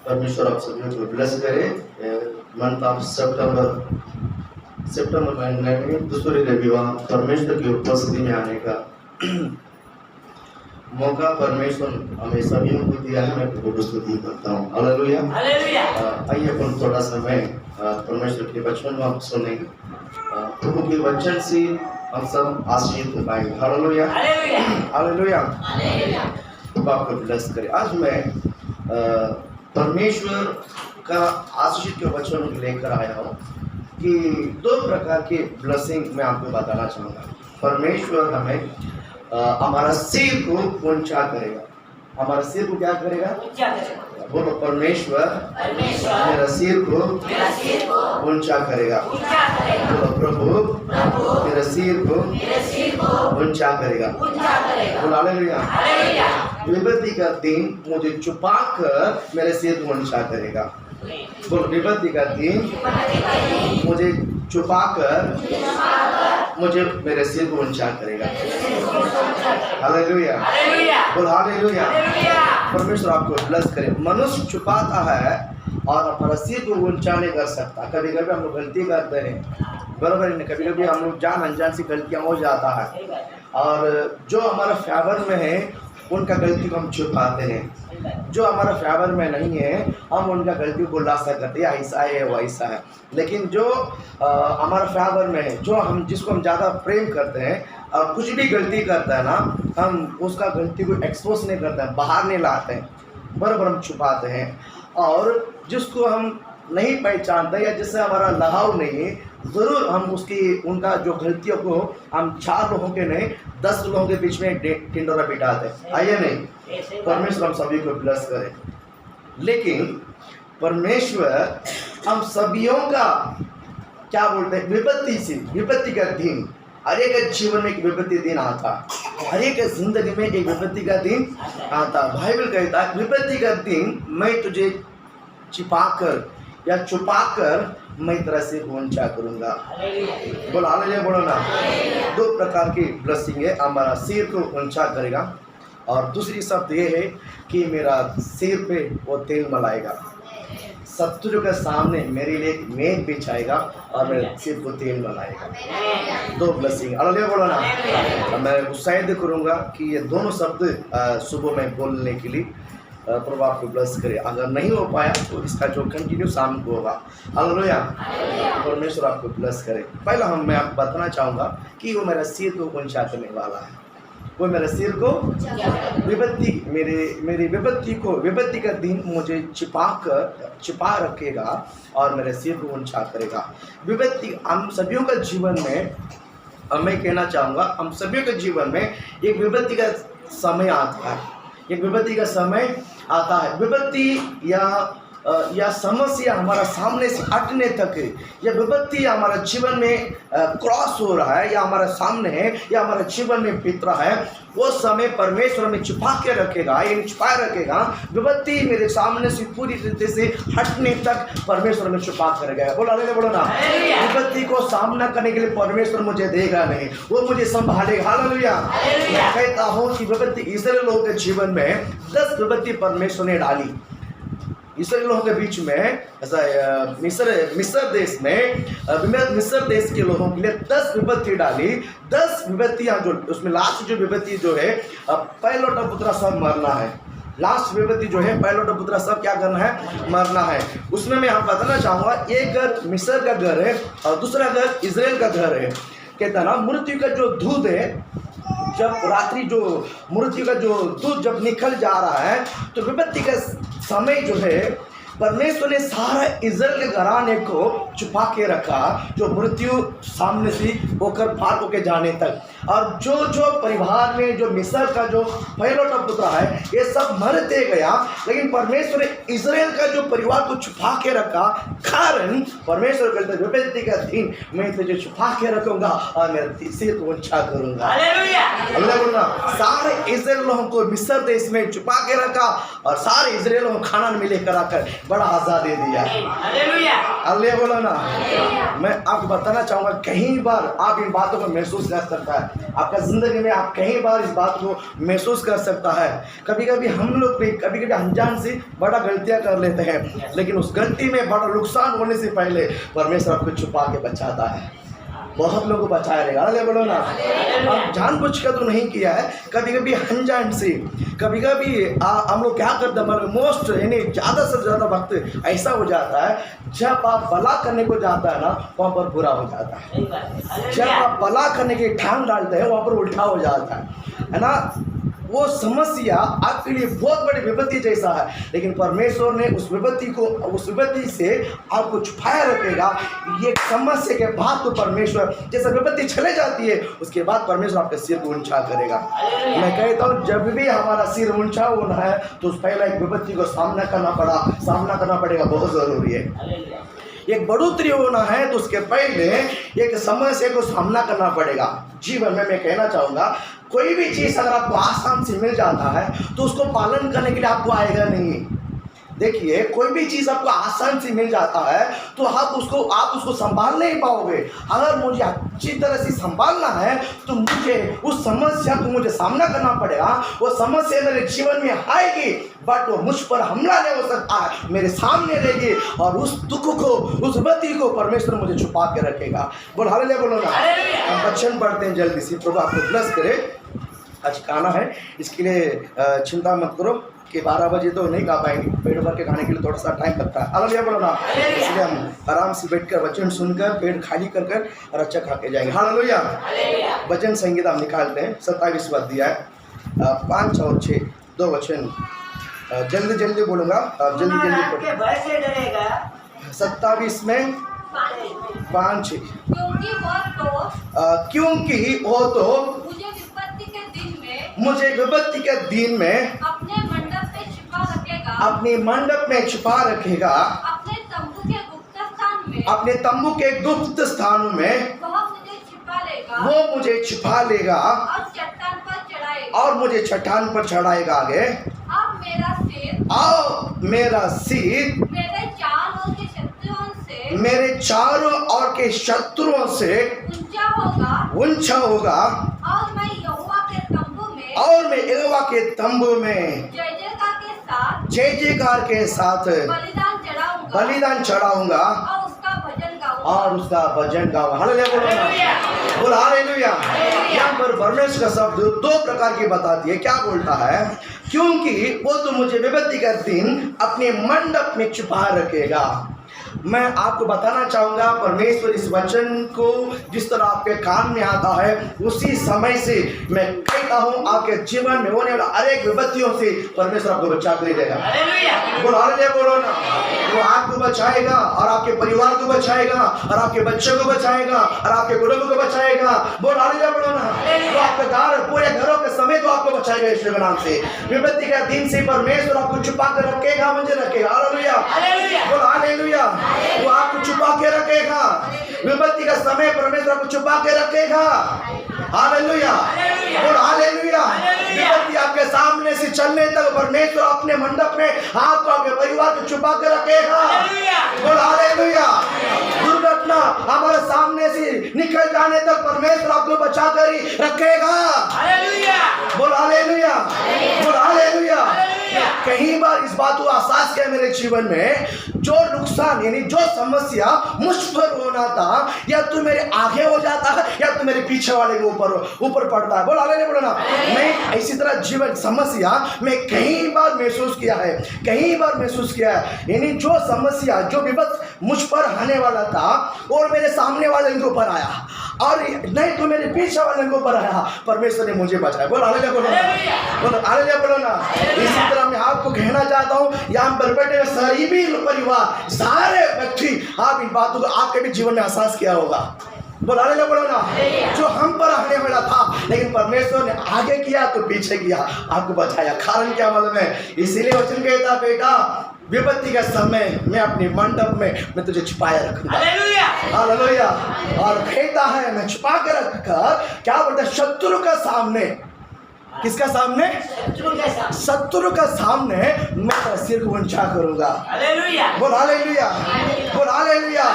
परमेश्वर आप सभी को ब्लेस करे। मंथ ऑफ सितंबर महीने में दूसरे रविवार परमेश्वर की उपस्थिति में आने का मौका परमेश्वर हमें सभी को दिया है। मैं प्रभु स्तुति करता हूँ। हालेलुया। आइए अपन थोड़ा समय परमेश्वर के वचन को सुनेंगे। प्रभु के वचन से हम सब आशीष पाएंगे। Hallelujah hallelujah. प्रभु आपको ब्लेस करे। आज मैं परमेश्वर का आशीष के वचन लेकर आया हूँ कि दो प्रकार के ब्लेसिंग मैं आपको बताना चाहूँगा। परमेश्वर हमें हमारा सिर को ऊंचा करेगा। हमारा सिर को क्या करेगा? बोलो, परमेश्वर मेरा सिर को ऊंचा करेगा। बोलो, प्रभु मेरा सिर को ऊंचा करेगा। बोलो हालेलुया। विपत्ति का दिन मुझे छुपाकर मेरे सिर को ऊंचा करेगा। बोलो, विपत्ति का दिन मुझे छुपाकर मुझे मेरे सिर को ऊंचा करेगा। हालेलुया। बोलो हालेलुया। परमेश्वर आपको ब्लेस करे। मनुष्य छुपाता है और अपना सिर को ऊंचा नहीं कर सकता। कभी कभी हम लोग गलती करते हैं, बराबर है। कभी कभी हम लोग जान अनजान से गलतियां हो जाता है और जो हमारा फेवर में है उनका गलती को हम छुपाते हैं। जो हमारा फेवर में नहीं है हम उनका गलती को खुलासा करते हैं, ऐसा है वैसा है। लेकिन जो हमारा फेवर में है, जो हम जिसको हम ज़्यादा प्रेम करते हैं और कुछ भी गलती करता है ना, हम उसका गलती को एक्सपोज नहीं करते हैं, बाहर नहीं लाते हैं, बराबर हम छुपाते हैं। और जिसको हम नहीं पहचानते या जिससे हमारा लगाव नहीं है, ज़रूर हम उनका जो गलतियों को हम 4 लोगों के नहीं 10 लोगों के बीच में टिंडोरा बिठाते हैं। आइए नहीं, परमेश्वर हम सभी को ब्लेस करे। लेकिन परमेश्वर हम सभियों का क्या बोलते हैं, विपत्ति का दिन, हर एक जीवन में एक विपत्ति दिन आता है। हर एक जिंदगी में एक विपत्ति का दिन आता है। बाइबल कहता है विपत्ति का दिन मैं तुझे छिपाकर या छुपाकर मैं तरह से ऊंचा करूंगा। बोलो हालेलुया। बोलो ना। 2 प्रकार की ब्लेसिंग है। हमारा सिर को ऊंचा करेगा और दूसरी शब्द ये है कि मेरा सिर पे वो तेल मलाएगा। शत्रु के सामने मेरे लिए एक मेज बिछाएगा और मेरे सिर को तेल मलाएगा। 2 ब्लेसिंग। हालेलुया। बोलो ना। मैं उत्साहित करूंगा कि ये दोनों शब्द सुबह में बोलने के लिए प्रभु आपको ब्लेस करे। अगर नहीं हो पाया तो इसका जो कंटिन्यू शाम को होगा। हालेलुया। परमेश्वर आपको ब्लेस करे। पहला मैं आपको बताना चाहूँगा कि वो मेरा सिर को ऊंचा करने वाला है। वो मेरे सिर को मेरी विपत्ति का दिन मुझे छिपा रखेगा और मेरे सिर को ऊंचा करेगा। विपत्ति हम सभी का जीवन में, मैं कहना चाहूँगा हम सभी के जीवन में एक विपत्ति का समय आता है। एक विपत्ति का समय आता है। विपत्ति या समस्या हमारा सामने से हटने तक है, या विपत्ति हमारा जीवन में क्रॉस हो रहा है या हमारा सामने है या हमारा जीवन में बीत रहा है, वो समय परमेश्वर में छुपा के रखेगा, यानी छुपाए रखेगा। विपत्ति मेरे सामने से पूरी तरीके से हटने तक परमेश्वर में छुपा कर रखेगा। बोलो ना। विपत्ति को सामना करने के लिए परमेश्वर मुझे देगा नहीं, वो मुझे संभालेगा। हालेलुया। मैं कहता हूँ कि विपत्ति इस्राएल लोगों के जीवन में 10 विपत्ति परमेश्वर ने डाली। इस्राएल लोगों के बीच में ऐसा मिस्र देश में मिस्र देश के लोगों के लिए 10 विपत्ति डाली। 10 विपत्तियां जो उसमें लास्ट जो विपत्ति जो है, पहलौठा पुत्रा सब मरना है। लास्ट विपत्ति जो है पहलौठा पुत्रा सब क्या करना है? मरना है। उसमें मैं आपको बताना चाहूँगा, एक घर मिस्र का घर है और दूसरा घर इजराइल का घर है। कहता ना मृत्यु का जो दूध है, जब रात्रि जो मृत्यु का जो दूध जब निकल जा रहा है तो विपत्ति का समय जो है परमेश्वर ने सारा इज़राइल के घराने को छुपा के रखा, जो मृत्यु सामने से होकर पार होके जाने तक। और जो परिवार में जो मिस्र का जो पहलौठा पुत्र है ये सब मरते गया, लेकिन परमेश्वर ने इज़राइल का जो परिवार को छुपा के रखा। कारण परमेश्वर कहते विपत्ति का दिन मैं तुझे छुपा के रखूंगा और मेरे सिर को ऊंचा करूंगा। हालेलुया। सारे इज़राइल लोगों को मिस्र देश में छुपा के रखा और सारे इज़राइल लोगों को खाना में लेकर आकर बड़ा आजादी दिया। हालेलुया। बोलो ना। मैं आपको बताना चाहूंगा, कहीं बार आप इन बातों को महसूस कर सकता है आपका ज़िंदगी में आप कई बार इस बात को महसूस कर सकता है। कभी कभी हम लोग भी कभी कभी अनजान से बड़ा गलतियां कर लेते हैं, लेकिन उस गलती में बड़ा नुकसान होने से पहले परमेश्वर आपको छुपा के बचाता है। बहुत लोगों को बचाया रहेगा। अरे बोलो ना, आप जानबूझ कर तो नहीं किया है, कभी कभी अनजान से। कभी कभी हम लोग क्या करते हैं, मोस्ट यानी ज़्यादा से ज़्यादा वक्त ऐसा हो जाता है जब आप भला करने को जाता है ना, वहाँ पर बुरा हो जाता है। जब आप भला करने की ठान डालते हैं, वहाँ पर उल्टा हो जाता है ना। वो समस्या आपके लिए बहुत बड़ी विपत्ति जैसा है, लेकिन परमेश्वर ने उस विपत्ति से आपको छुपाया रखेगा। ये समस्या के बाद तो परमेश्वर जैसे विपत्ति चले जाती है, उसके बाद परमेश्वर आपके सिर को ऊंचा करेगा। मैं कहता हूँ जब भी हमारा सिर ऊंचा होना है तो उस पहले एक विपत्ति को सामना करना पड़ेगा, बहुत ज़रूरी है। एक बढ़ोतरी होना है तो उसके पहले एक समस्या को सामना करना पड़ेगा। जीवन में मैं कहना चाहूँगा, कोई भी चीज़ अगर आपको आसान से मिल जाता है तो उसको पालन करने के लिए आपको आएगा नहीं। देखिए, कोई भी चीज़ आपको आसान से मिल जाता है तो आप उसको संभाल नहीं पाओगे। अगर मुझे अच्छी तरह से संभालना है तो मुझे उस समस्या को मुझे सामना करना पड़ेगा। वो समस्या मेरे जीवन में आएगी, बट वो मुझ पर हमला नहीं हो सकता है, मेरे सामने रहेगी और उस दुख को, उस विपत्ति को परमेश्वर मुझे छुपा के रखेगा। बोल हालेलुया, बोलो ना। हम वचन पढ़ते हैं जल्दी से। प्रभु आपको ब्लेस करे। आज खाना है, इसके लिए चिंता मत करो कि 12 बजे तो नहीं खा पाएंगे, पेट भर के खाने के लिए थोड़ा सा टाइम लगता है। हालेलुया बोलो ना। इसलिए हम आराम से बैठकर वचन सुनकर पेट खाली कर और अच्छा खा के जाएंगे। हालेलुया। वचन संगीत हम निकालते हैं, 27 अध्याय 5 और 6 2 वचन जल्दी बोलूँगा, आप जल्दी पढ़ो। 27 में 5, क्योंकि वो तो मुझे विपत्ति के दिन में अपने मंडप में छिपा रखेगा, अपने मंडप में छिपा रखेगा, अपने तंबू के गुप्त स्थान में, अपने तंबू के गुप्त स्थानों में वो मुझे छिपा लेगा और चट्टान पर चढ़ाएगा, और मुझे चट्टान पर चढ़ाएगा। आगे, अब मेरा सिर मेरे चारों ओर के शत्रुओं से ऊंचा होगा और मैं यहोवा के तंबू में जय जयकार के साथ बलिदान चढ़ाऊंगा और उसका भजन गाऊंगा। हालेलुया बोलो ना। बोल हालेलुया। यहाँ पर परमेश्वर का शब्द 2 प्रकार की बताती है। क्या बोलता है? क्योंकि वो तो मुझे विपत्ति का दिन अपने मंडप में छुपा रखेगा। मैं आपको बताना चाहूँगा, परमेश्वर इस वचन को जिस तरह आपके कान में आता है, उसी समय से मैं कहता हूँ आपके जीवन में होने वाला अनेक विपत्तियों से परमेश्वर आपको बचा कर देगा। बोलो हालेलुया बोलो ना। वो आपको बचाएगा और आपके परिवार को बचाएगा और आपके बच्चों को बचाएगा और आपके कुटुंब को बचाएगा। बोलो हालेलुया बोलो ना। तो आपके घर, पूरे घरों के समेत तो आपको बचाएगा यीशु के नाम से। विपत्ति का दिन से परमेश्वर आपको छुपा कर रखेगा, मुझे रखेगा। हालेलुया बोलो हालेलुया। वो आपको छुपा के रखेगा। विपत्ति का समय परमेश्वर आपको छुपा के रखेगा। हालेलुया बोलो हालेलुया। विपत्ति आपके सामने से चलने तक परमेश्वर अपने मंडप में आपको, आपके परिवार को छुपा के रखेगा। बोलो हालेलुया। दुर्घटना हमारे सामने से निकल जाने तक परमेश्वर आपको बचा कर ही रखेगा। बोलो हालेलुया बोलो हालेलुया। कई बार इस बात को एहसास किया मेरे जीवन में, जो नुकसान यानी जो समस्या मुझ पर होना था, या तो मेरे आगे हो जाता है या तो मेरे पीछे वाले के ऊपर पड़ता है। बोलो हालेलुया बोलो ना। मैं इसी तरह जीवन समस्या मैं कई बार महसूस किया है, यानी जो समस्या, जो विपद मुझ पर आने वाला था और मेरे सामने वाले के ऊपर आया और नहीं तो मेरे पीछे वाले के ऊपर आया, परमेश्वर ने मुझे बचाया। बोलो हालेलुया बोलो ना। बोलो हालेलुया बोलो ना। इसी तरह मैं आपको कहना चाहता हूँ, यहाँ पर बैठे सभी परिवार, सारे व्यक्ति, आप इन बातों को आपके भी जीवन में एहसास किया होगा। बोलो हालेलुया बोलो ना। जो हम पर आने वाला था, लेकिन परमेश्वर ने आगे किया तो पीछे किया, आपको बचाया। कारण क्या मालूम है? इसीलिए वचन कहता, बेटा विपत्ति का समय मैं अपने मंडप में मैं तुझे छुपाए रखूंगा। हालेलुया। और कहता है मैं छुपा के रखकर, क्या बोलता है, शत्रु का सामने, किसका सामने? शत्रु का सामने मैं तेरा सिर को ऊंचा करूंगा। बोल हालेलुया बोल हालेलुया।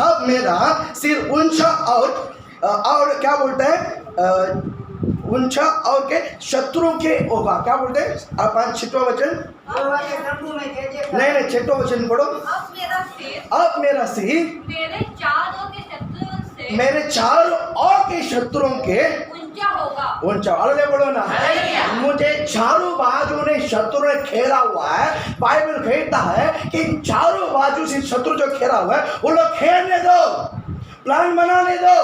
अब मेरा सिर ऊंचा और क्या बोलता है, उनका और के शत्रुओं के होगा। क्या बोलते हैं आप? 6वां वचन, नहीं 6वां वचन पढ़ो। अब मेरा सिर मेरे चारों के शत्रुओं से मेरे चारों और के शत्रुओं के ऊंचा होगा। ऊंचा, अरे बोलो ना, मुझे चारों बाजू ने शत्रु ने घेरा हुआ है। बाइबल कहता है कि चारों बाजू से शत्रु जो घेरा हुआ है वो लोग घेरने दो, प्लान बनाने दो,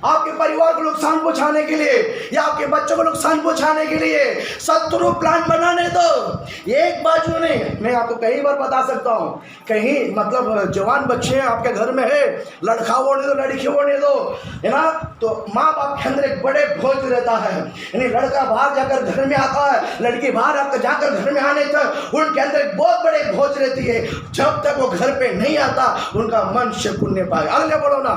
आपके परिवार को नुकसान पहुंचाने के लिए या आपके बच्चों को नुकसान पहुंचाने के लिए शत्रु प्लान बनाने दो। एक बाजू नहीं, मैं आपको कई बार बता सकता हूं, कहीं मतलब जवान बच्चे हैं आपके घर में है, लड़का होने दो लड़की होने दो, है ना, तो माँ बाप के अंदर एक बड़े भोज रहता है। यानी लड़का बाहर जाकर घर में आता है, लड़की बाहर आकर जाकर घर में आने तक उनके अंदर एक बहुत बड़े भोज रहती है। जब तक वो घर पे नहीं आता उनका मन शकुन नहीं पाएगा। हालेलुया बोलो ना,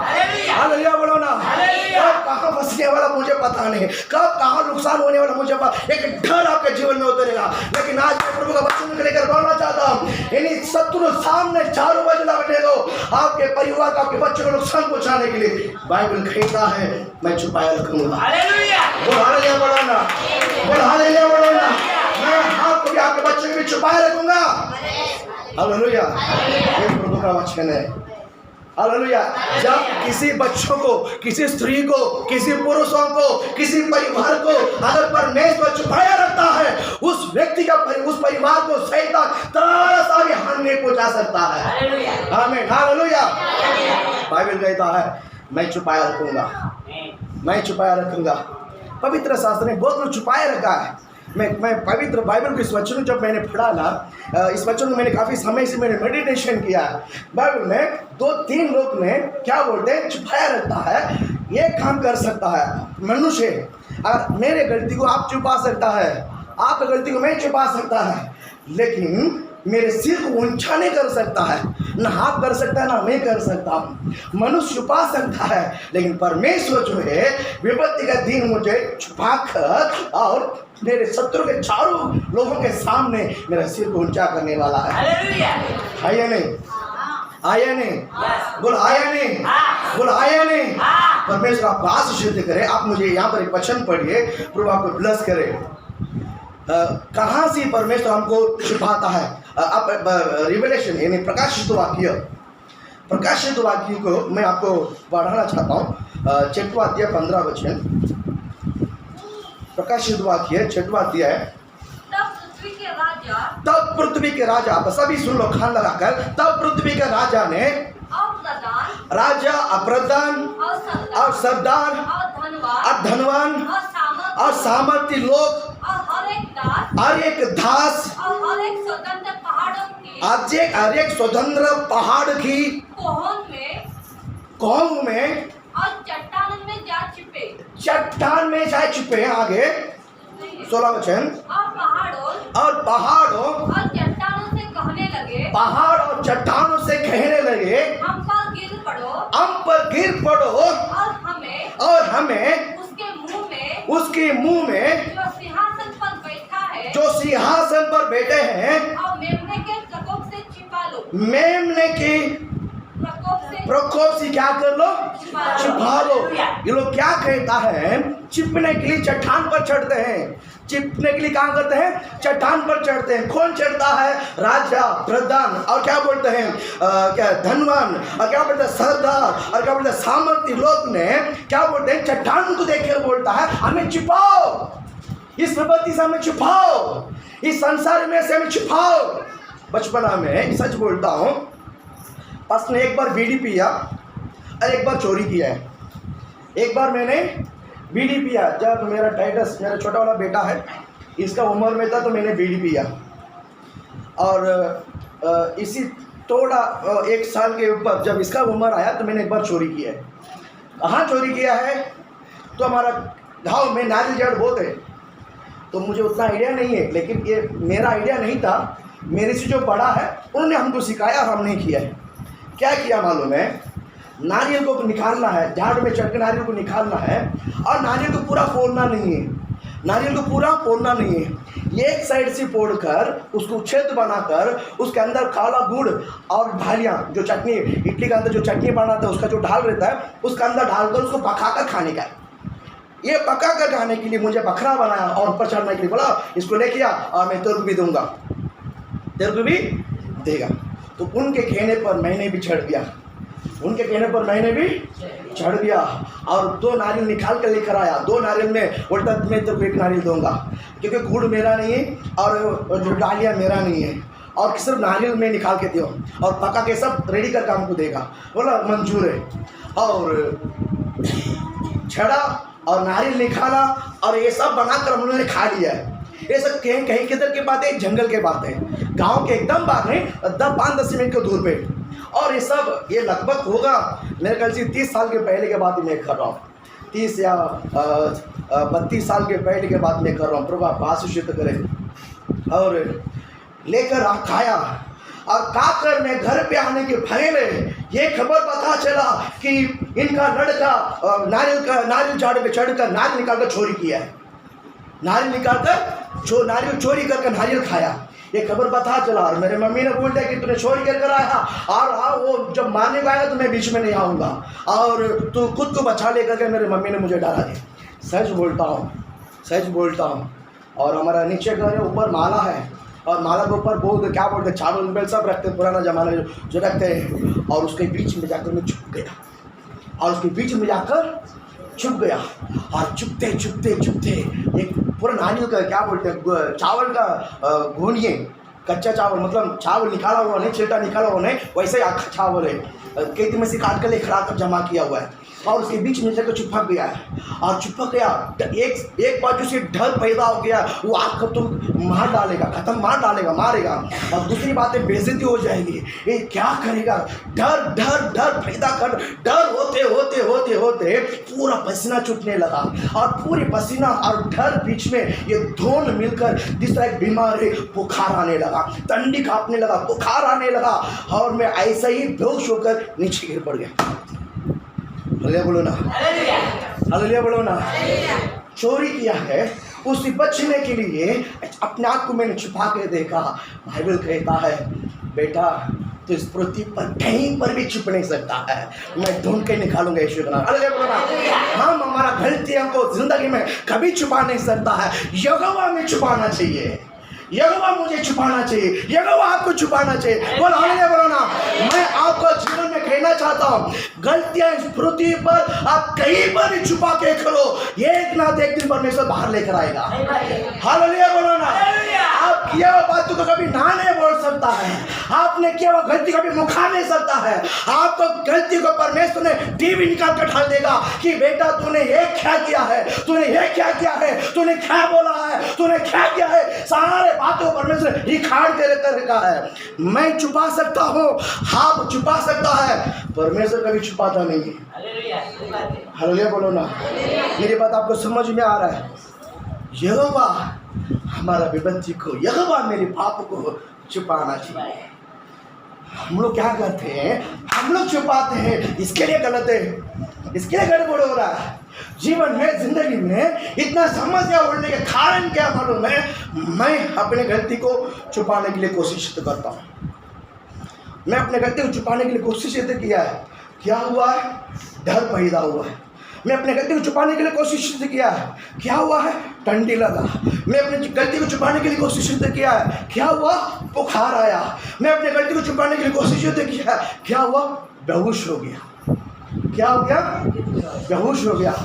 हालेलुया बोलो ना। कब कहाँ फंसने वाला मुझे पता नहीं, कब कहाँ नुकसान होने वाला मुझे पता, एक डर आपके जीवन में उतरेगा। लेकिन आज मैं प्रभु का वचन को लेकर बोलना चाहता हूँ, यानी शत्रु सामने चारों बजे लगने दो आपके परिवार का, आपके बच्चों को नुकसान पहुंचाने के लिए। बाइबल कहता है मैं छुपाया रखूंगा। हालेलुया बोलो ना, बोल हालेलुया बोलो ना। मैं आपको भी आपके बच्चों को भी छुपाया रखूंगा। हालेलुया, ये प्रभु का वचन है। हालेलुया। जब किसी बच्चों को, किसी स्त्री को, किसी पुरुषों को, किसी परिवार को अगर परमेश्वर छुपाया रखता है, उस व्यक्ति का उस परिवार को शैतान थोड़ा सा भी हानि नहीं पहुंचा सकता है। आमीन, हालेलुया। बाइबल कहता है मैं छुपाया रखूंगा, मैं छुपाया रखूंगा। पवित्र शास्त्र ने बहुत कुछ छुपाया रखा है। मैं पवित्र बाइबल को इस वचन जब मैंने पढ़ा ना, इस वचन को मैंने काफ़ी समय से मैंने मेडिटेशन किया है। बाइबल में 2-3 लोग ने क्या बोलते हैं, छुपाया रहता है। ये काम कर सकता है मनुष्य, अगर मेरे गलती को आप छुपा सकता है, आपकी गलती को मैं छुपा सकता है, लेकिन मेरे सिर को ऊंचा नहीं कर सकता है। ना आप कर सकता है ना मैं कर सकता हूँ। मनुष्य छुपा सकता है, लेकिन परमेश्वर जो है विपत्ति का दिन मुझे छुपाकर और मेरे शत्रु के चारों लोगों के सामने मेरा सिर को ऊंचा करने वाला है। आया नहीं, आया नहीं, बोल आया नहीं, बोल आया नहीं। परमेश्वर आपको आशीष करे। आप मुझे यहाँ पर एक वचन पढ़िए, प्रभु आपको ब्लेस करे। कहाँ से परमेश्वर हमको छुपाता है? आप रिवेलेशन यानी प्रकाशित वाक्य, प्रकाशित वाक्य को मैं आपको पढ़ाना चाहता हूँ। 6वां अध्याय 15 वचन, प्रकाशित वाक्य 6वां अध्याय। तब पृथ्वी के राजा, आप सभी सुन लो खान लगाकर, तब पृथ्वी के राजा ने राजा, अप्रधान और सरदार और धनवान और सामर्थी लोग और एक दास और एक स्वतंत्र पहाड़ों की, हर एक स्वतंत्र पहाड़ की कोह में और चट्टान में जा छिपे, चट्टान में जा छिपे। आगे 16 वचन, और पहाड़ों और चट्टानों से कहने लगे, पहाड़ और चट्टानों से कहने लगे हम पर गिर पड़ो, हम पर गिर पड़ो और हमें उसके मुंह में जो सिंहासन पर बैठा है, जो सिंहासन पर बैठे हैं, और मेमने के प्रकोप से छिपा लो, मेमने के प्रकोप से क्या कर लो, छिपा लो। ये लोग क्या कहता है, छिपने के लिए चट्टान पर चढ़ते हैं, छिपने के लिए क्या करते हैं, चट्टान पर चढ़ते हैं। कौन चढ़ता है? राजा, प्रधान और क्या बोलते हैं, क्या धनवान और क्या बोलते हैं सरदार और क्या बोलते हैं सामर्थी लोग ने क्या बोलते हैं, चट्टान को देखकर बोलता है हमें छिपाओ, इस विपत्ति से हमें छिपाओ, इस संसार में से हमें छिपाओ। बचपना में सच बोलता हूँ, बस ने एक बार बीड़ी पिया और एक बार चोरी किया है। एक बार मैंने बीड़ी पिया जब मेरा टाइटस, मेरा छोटा वाला बेटा है, इसका उम्र में था, तो मैंने बीड़ी पिया। और इसी थोड़ा 1 साल के ऊपर जब इसका उम्र आया तो मैंने एक बार चोरी किया है। कहाँ चोरी किया है? तो हमारा गाँव में नारियल जड़ बहुत है, तो मुझे उतना आइडिया नहीं है, लेकिन ये मेरा आइडिया नहीं था, मेरे से जो बड़ा है उन्होंने हमको सिखाया, हमने किया है। क्या किया मालूम है? नारियल को निकालना है, झाड़ में चढ़ के नारियल को निकालना है, और नारियल को पूरा फोड़ना नहीं है, नारियल को पूरा फोड़ना नहीं है, एक साइड से फोड़कर उसको छेद बनाकर उसके अंदर काला गुड़ और ढालियाँ, जो चटनी इडली के अंदर जो चटनी बनाता है उसका जो ढाल रहता है उसका अंदर डालकर उसको पकाकर खाने का है। ये पका कर खाने के लिए मुझे बकरा बनाया और ऊपर चढ़ने के लिए बोला इसको ले किया और मैं तेरे को भी दूंगा, तेरे को भी देगा। तो उनके कहने पर मैंने भी चढ़ गया, उनके कहने पर मैंने भी चढ़ गया और 2 नारियल निकाल कर लेकर आया। 2 नारियल में उल्टा मैं तेरे को 1 नारियल दूंगा, क्योंकि गुड़ मेरा नहीं है और जो डालिया मेरा नहीं है, और सिर्फ नारियल में निकाल के दियो और पका के सब रेडी कर काम को देगा। बोला मंजूर है। और छड़ा और नारियल निकाला और ये सब बनाकर हम लोगों ने खा लिया है। ये सब कहीं कहीं किधर की बात है, जंगल के बात है, गांव के एकदम बाहर नहीं, 5-10 मिनट के दूर पे। और ये सब ये लगभग होगा मेरे ख्याल से 30 साल के पहले के बाद मैं कर रहा हूँ, 30 या 32 साल के पहले के बाद मैं कर रहा हूँ। प्रभु आप आशीषित करें। और लेकर खाया और खाकर मैं घर पे आने के पहले ये खबर पता चला कि इनका लड़का नारियल झाड़ पे चढ़कर नारियल निकालकर चोरी किया है, नारियल निकालकर जो नारियल चोरी करके नारियल खाया, ये खबर पता चला। और मेरे मम्मी ने बोल दिया कि तूने चोरी कर आया और हाँ वो जब मारने को आएगा तो मैं बीच में नहीं आऊँगा और तू खुद को बचा लेकर के मेरे मम्मी ने मुझे डरा दिया। सच बोलता हूँ, सच बोलता हूँ। और हमारा नीचे घर है, ऊपर माला है और माला के ऊपर बहुत क्या बोलते हैं चावल बेल सब रखते हैं, पुराना जमाना जो रखते हैं। और उसके बीच में जाकर मैं छुप गया और उसके बीच में जाकर छुप गया और चुपते चुपते चुपते एक पूरा नारियल का क्या बोलते हैं चावल का घोनिए, कच्चा चावल मतलब चावल निकाला हुआ नहीं, छिलका निकाला हुआ नहीं, वैसे ही आखा चावल है, खेती में से काट कर ले खड़ा कर जमा किया हुआ है और उसके बीच में जाकर चिपक गया है। और चिपक गया एक बाजू से डर पैदा हो गया, वो आपको तुम मार डालेगा, खत्म मार डालेगा, मारेगा। और दूसरी बात है बेइज्जती हो जाएगी, ये क्या करेगा, डर डर डर पैदा कर, डर होते होते होते होते पूरा पसीना छूटने लगा और पूरी पसीना और डर बीच में ये दोनों मिलकर जिस तरह एक बीमार है, बुखार आने लगा, ठंडी कांपने लगा, बुखार आने लगा और मैं ऐसे ही बेहोश होकर नीचे गिर पड़ गया। हालेलुया बोलो ना, हालेलुया बोलो ना। चोरी किया है, उससे बचने के लिए अपने आप को मैंने छुपा के देखा। बाइबल कहता है बेटा तो इस पृथ्वी पर कहीं पर भी छुप नहीं सकता है, मैं ढूंढ के निकालूंगा यीशु का नाम। हालेलुया बोलो ना। हम हमारा गलतियों को जिंदगी में कभी छुपा नहीं सकता है, यहोवा में छुपाना चाहिए, यहोवा मुझे छुपाना चाहिए, यहोवा आपको छुपाना चाहिए। बोलो हालेलुया बोलो ना। मैं आपको जीवन में कहना चाहता हूँ गलतियां इस पृथ्वी पर आप कहीं पर भी छुपा के करो, एक ना एक दिन परमेश्वर बाहर लेकर आएगा। हालेलुया बोलो ना। आप किया हुआ बातों को कभी ना नहीं बोल सकता है, आपने किया हुआ गलती कभी मुखा नहीं सकता है। आपको गलती को परमेश्वर ने टीवी निकाल कर ढाल देगा कि बेटा तूने ये क्या किया है, तूने ये क्या किया है, तूने क्या बोला है, तूने क्या किया है, सारे बातों परमेश्वर रिकॉर्ड कर रखा है। मैं छुपा सकता हूँ, आप छुपा सकता है, परमेश्वर कभी छुपाता नहीं है। हालेलुया बोलो ना। मेरी बात आपको समझ में आ रहा है? यहोवा हमारा विपत्ति को, यहोवा मेरे पाप को छुपाना चाहिए। हम लोग क्या करते हैं, हम लोग छुपाते हैं, इसके लिए गलत है, इसके लिए गड़बड़ हो रहा है। जीवन में जिंदगी में इतना समस्या उड़ने के कारण क्या मालूम है, मैं अपने गलती को छुपाने के लिए कोशिश करता हूँ। मैं अपने गलती को छुपाने के लिए कोशिश ये किया है, क्या हुआ है, डर पैदा हुआ है। मैं अपने गलती को छुपाने के लिए कोशिश किया है, क्या हुआ है, ठंडी लगा। मैं अपनी गलती को छुपाने के लिए कोशिश किया है, क्या हुआ, बुखार आया। मैं अपनी गलती को छुपाने के लिए कोशिश किया है, क्या हुआ, बेहोश हो गया। क्या हो गया, बेहोश हो गया।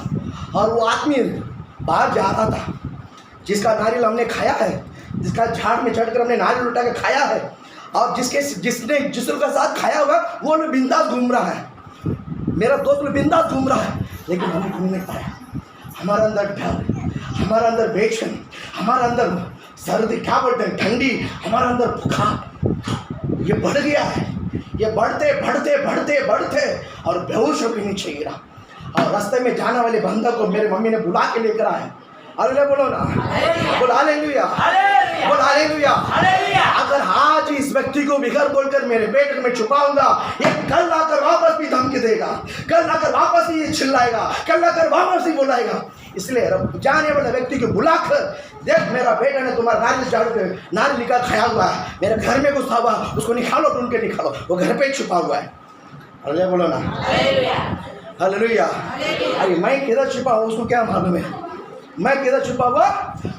और वो आदमी बाहर जा रहा था, जिसका नारियल हमने खाया है, जिसका झाड़ में चढ़कर हमने नारियल उठा के खाया है, और जिसके साथ खाया हुआ वो लोग बिंदास घूम रहा है, मेरा दोस्त लोग बिंदास घूम रहा है, लेकिन हमें घूम नहीं पाया। हमारा अंदर डर, हमारा अंदर बेचैनी, हमारा अंदर सर्दी, क्या बोलते हैं, ठंडी, हमारा अंदर बुखार, ये बढ़ गया है। ये बढ़ते बढ़ते बढ़ते बढ़ते और बेहोश होकर नीचे गिरा। और रास्ते में जाने वाले बंदा को मेरे मम्मी ने बुला के लेकर आए। हालेलुया बोलो ना, बोल हालेलुया, बोल हालेलुया। अगर आज इस व्यक्ति को बिगर बोलकर मेरे पेट में छुपाऊंगा, ये कल आकर वापस भी धमकी देगा, कल आकर वापस ही चिल्लाएगा, कल आकर वापस ही बुलाएगा। इसलिए जाने वाले व्यक्ति को बुलाकर, देख मेरा बेटा ने तुम्हारा नारियल झाड़ के नारियल निकाल खाया हुआ है, मेरे घर में घुसा हुआ, उसको निकालो, ढूंढ के निकालो, वो घर पे छुपा हुआ है। हालेलुया बोलो ना। हालेलुया। अरे मैं किधर छिपा हुआ उसको क्या मालूम है? मैं किधर छुपा हुआ?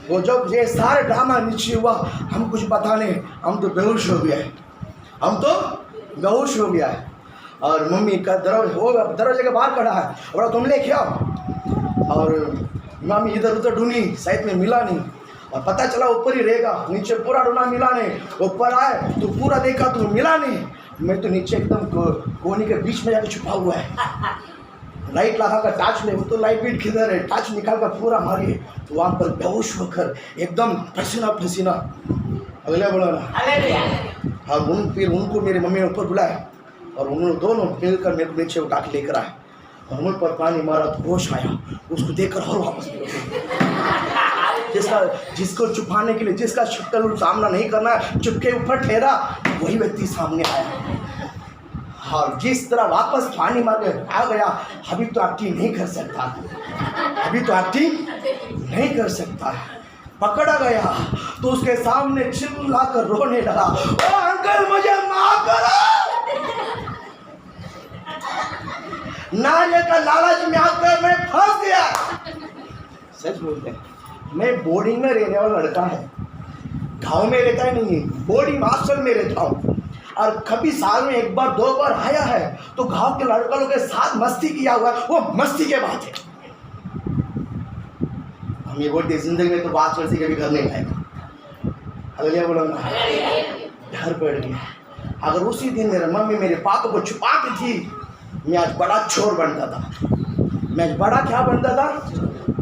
वो जब ये सारे ड्रामा नीचे हुआ, हम कुछ पता नहीं, हम तो बेहोश हो गया है, हम तो बेहोश हो गया है। और मम्मी का दरवाजे के बाहर खड़ा है, और तुम लेके आओ। और मम्मी इधर उधर ढूंढी, साइड में मिला नहीं, और पता चला ऊपर ही रहेगा, नीचे पूरा ढूंढा मिला नहीं। ऊपर आए तो पूरा देखा तो मिला नहीं। मैं तो नीचे एकदम कोने के बीच में जाकर छुपा हुआ है। लाइट लगा कर टार्च ले, वो तो लाइट बीट किधर है, टार्च निकाल कर पूरा मारिए तो वहाँ पर बेहोश होकर एकदम पसीना पसीना। अगले बोला ना, हाँ फिर उनको मेरी मम्मी ने ऊपर बुलाया, और उन्होंने दोनों मिलकर मेरे को नीचे उठा के लेकर आए, और मुझ पर पानी मारा तो होश आया। उसको देखकर और वापस जिसको छुपाने के लिए, जिसका शक्ल सामना नहीं करना है, चुपके ऊपर ठहरा, वही व्यक्ति सामने आया। और जिस तरह वापस पानी मार के आ गया, अभी तो एक्टिंग नहीं कर सकता, अभी तो एक्टिंग नहीं कर सकता। पकड़ा गया तो उसके सामने चिल्ला कर रोने लगा, ओ अंकल मुझे माफ करो। नाले का लालच में आकर मैं फंस गया। सच बोलते हैं, मैं बोर्डिंग में रहने वाला लड़का है, गांव में रहता ही नहीं है, बोर्डिंग हॉस्टल में रहता हूँ। और कभी साल में एक बार दो बार आया है तो गांव के लड़कों के साथ मस्ती किया हुआ है, वो मस्ती के बात है। हम ये बोलते जिंदगी में तो बात वर्षी कभी घर नहीं आएगा। हालेलुया बोलो ना। डर पड़ गया। अगर उसी दिन मेरे मम्मी मेरे पापा को छुपाती थी, मैं आज बड़ा चोर बनता था। मैं आज बड़ा क्या बनता था?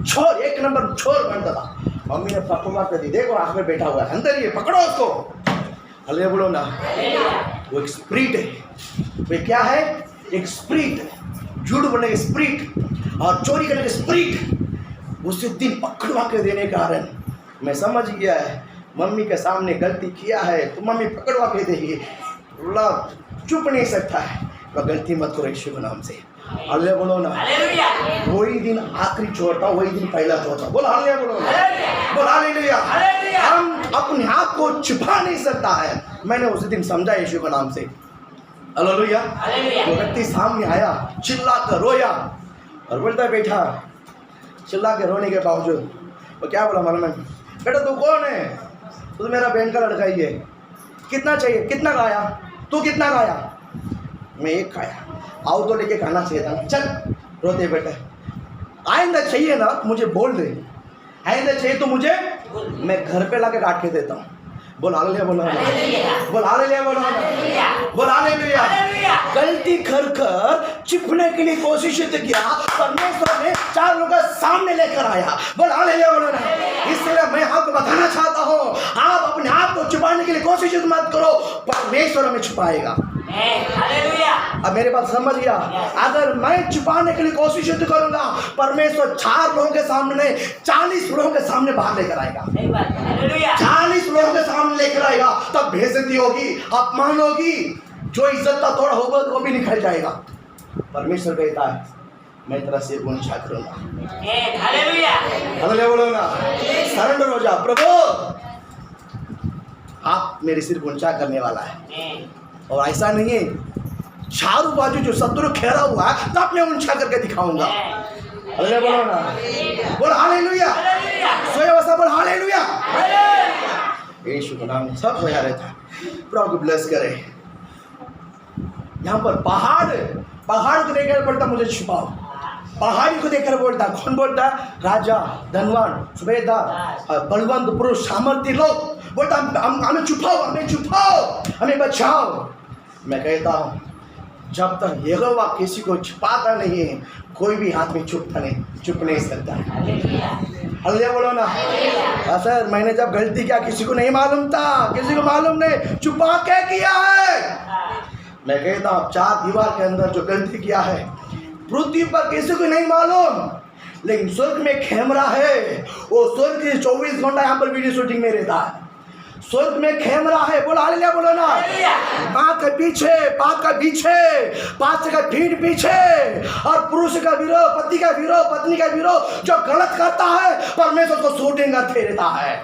चोर, एक नंबर चोर बनता था। मम्मी ने पकड़ा कर दी, देखो आँख में बैठा हुआ है, अंदर ये पकड़ो उसको। हालेलुया बोलो ना। वो एक स्प्रिट है। वो क्या है? एक स्प्रिट है। झूठ बोलने के स्प्रिट और चोरी करने के स्प्रिट। उसी दिन पकड़वा के देने के कारण मैं समझ गया है, मम्मी के सामने गलती किया है तो मम्मी पकड़वा के देगी, चुप नहीं सकता है। तो गलती मत करो यीशु के नाम से। हालेलुया बोलो ना। वही दिन आखिरी चोर था, वही दिन पहला चोर था। बोलो हालेलुया बोलो ना। बोलो हालेलुया। हम अपने आप को छुपा नहीं सकता है। मैंने उसी दिन समझा यीशु के नाम से। हालेलुया। वो व्यक्ति सामने आया, चिल्ला कर रोया और बोलता बेटा, चिल्ला के रोने के बावजूद वो क्या बोला मालूम है? बेटा तू कौन है? तू मेरा बहन का लड़का ही है। कितना चाहिए? कितना खाया? तू कितना खाया? मैं एक खाया। आओ तो लेके खाना चाहिए था। चल रोते बेटे, आइंदा चाहिए ना मुझे बोल दे, आइंदा चाहिए तो मुझे मैं घर पे लाके काट के देता हूँ। बोल हालेलुया बोलो ना। बोल हालेलुया बोलो ना। बोल हालेलुया। गलती कर कर छिपने के लिए कोशिश किया, परमेश्वर ने चार लोगों के सामने लेकर आया। बोल हालेलुया बोलो ना। इसलिए मैं आपको बताना चाहता हूँ, आप अपने आप को छुपाने के लिए कोशिश मत करो, परमेश्वर हमें छुपाएगा। अब मेरे बात समझ गया? अगर मैं छुपाने के लिए कोशिश करूंगा, परमेश्वर 4 लोगों के सामने नहीं, 40 लोगों के सामने बाहर लेकर आएगा। 40 लोगों के सामने लेकर आएगा, तब बेइज्जती होगी, अपमान होगी, जो इज्जत का थोड़ा होगा वो भी निकल जाएगा। परमेश्वर कहता है मैं तेरा सिर ऊंचा करूंगा। हालेलुया बोलो ना। सरेंडर हो जा, प्रभु आप मेरे सिर ऊंचा करने वाला है। और ऐसा नहीं है चारों बाजू जो शत्रु घेरा हुआ है तब मैं ऊंचा करके दिखाऊंगा। हालेलुया बोलो ना। बोल हालेलुया। सोया वसा बोल हालेलुया। यीशु के नाम में सब होया रहता है। प्रभु को ब्लेस करे। यहाँ पर पहाड़ को देखकर बोलता मुझे छुपाओ। पहाड़ी को देखकर बोलता, कौन बोलता? राजा, धनवान, सुबेदार, बलवंत पुरुष, सामर्थ्य लोग बोलता हमें छुपाओ, हमें छुपाओ, हमें बचाओ। मैं कहता हूँ जब तक यहोवा किसी को छुपाता नहीं है, कोई भी हाथ में छुप नहीं सकता है। हालेलुया बोलो ना। सर मैंने जब गलती किया किसी को नहीं मालूम था, किसी को मालूम नहीं, छुपा के किया है। मैं कहता हूँ 4 दीवार के अंदर जो गलती किया है, पृथ्वी पर किसी को नहीं मालूम, लेकिन स्वर्ग में कैमरा है। वो स्वर्ग के 24 घंटा यहाँ पर वीडियो शूटिंग में रहता है। स्वर्ग में कैमरा है। बोलो हालेलुया बोलो ना। माँ के पीछे, बाप का पीछे, पास का पीठ पीछे, और पुरुष का विरोध, पति का विरोध, पत्नी का विरोध जो गलत करता है, परमेश्वर को शूटिंग करते रहता है।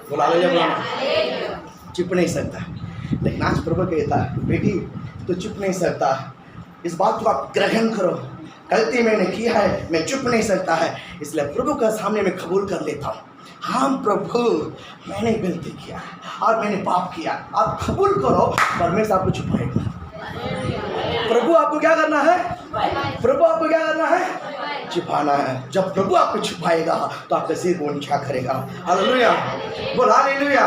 बोलो हालेलुया बोलो ना। चुप नहीं सकता, लेकिन आज प्रभु कहता है बेटी तो चुप नहीं सकता। इस बात को आप ग्रहण करो, गलती मैंने किया है, मैं चुप नहीं सकता है, इसलिए प्रभु के सामने मैं कबूल कर लेता हूँ। हाँ प्रभु, मैंने गलती किया और मैंने पाप किया, आप कबूल करो, परमेश्वर आपको छुपाएगा। प्रभु आपको क्या करना है? प्रभु आपको क्या करना है? छुपाना है। जब प्रभु आपको छुपाएगा तो आपका सिर ऊंचा करेगा। हालेलुया, बोल हालेलुया।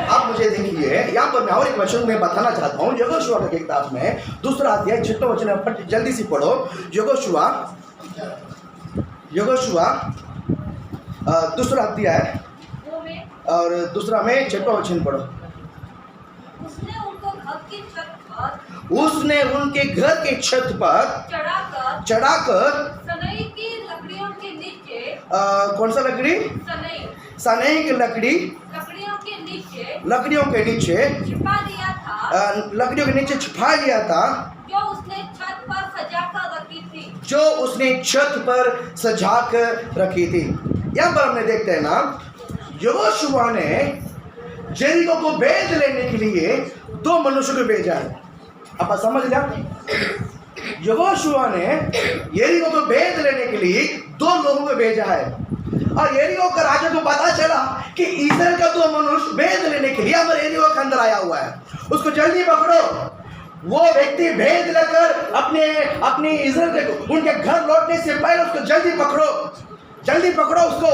आप मुझे देखिए, यहाँ पर मैं और एक वचन में बताना चाहता हूँ। यहोशुआ की किताब में 2 अध्याय 6 वचन जल्दी से पढ़ो। यहोशुआ 2 अध्याय और 2 में 6 वचन पढ़ो। उसने उनके घर की छत पर चढ़ाकर सनई की लकड़ियों के नीचे, कौन सा लकड़ी? सनई की लकड़ियों के नीचे छिपा दिया था, लकड़ियों के नीचे छिपा लिया था, जो उसने छत पर सजाकर रखी थी। जो उसने छत पर सजा कर रखी थी। यहाँ पर हमने देखते हैं ना, यहोशुआ ने जेरिको को भेद लेने के लिए 2 मनुष्य को भेजा है। आप समझ लिया? यहोशुआ ने यरीको को भेद लेने के लिए 2 लोगों को भेजा है, और यरीको का राजा को पता चला कि इस्राएल का 2 मनुष्य भेद लेने के लिए हमारे यरीको के अंदर आया हुआ है, उसको जल्दी पकड़ो। वो व्यक्ति भेद लेकर अपने इस्राएल के उनके घर लौटने से पहले उसको जल्दी पकड़ो उसको।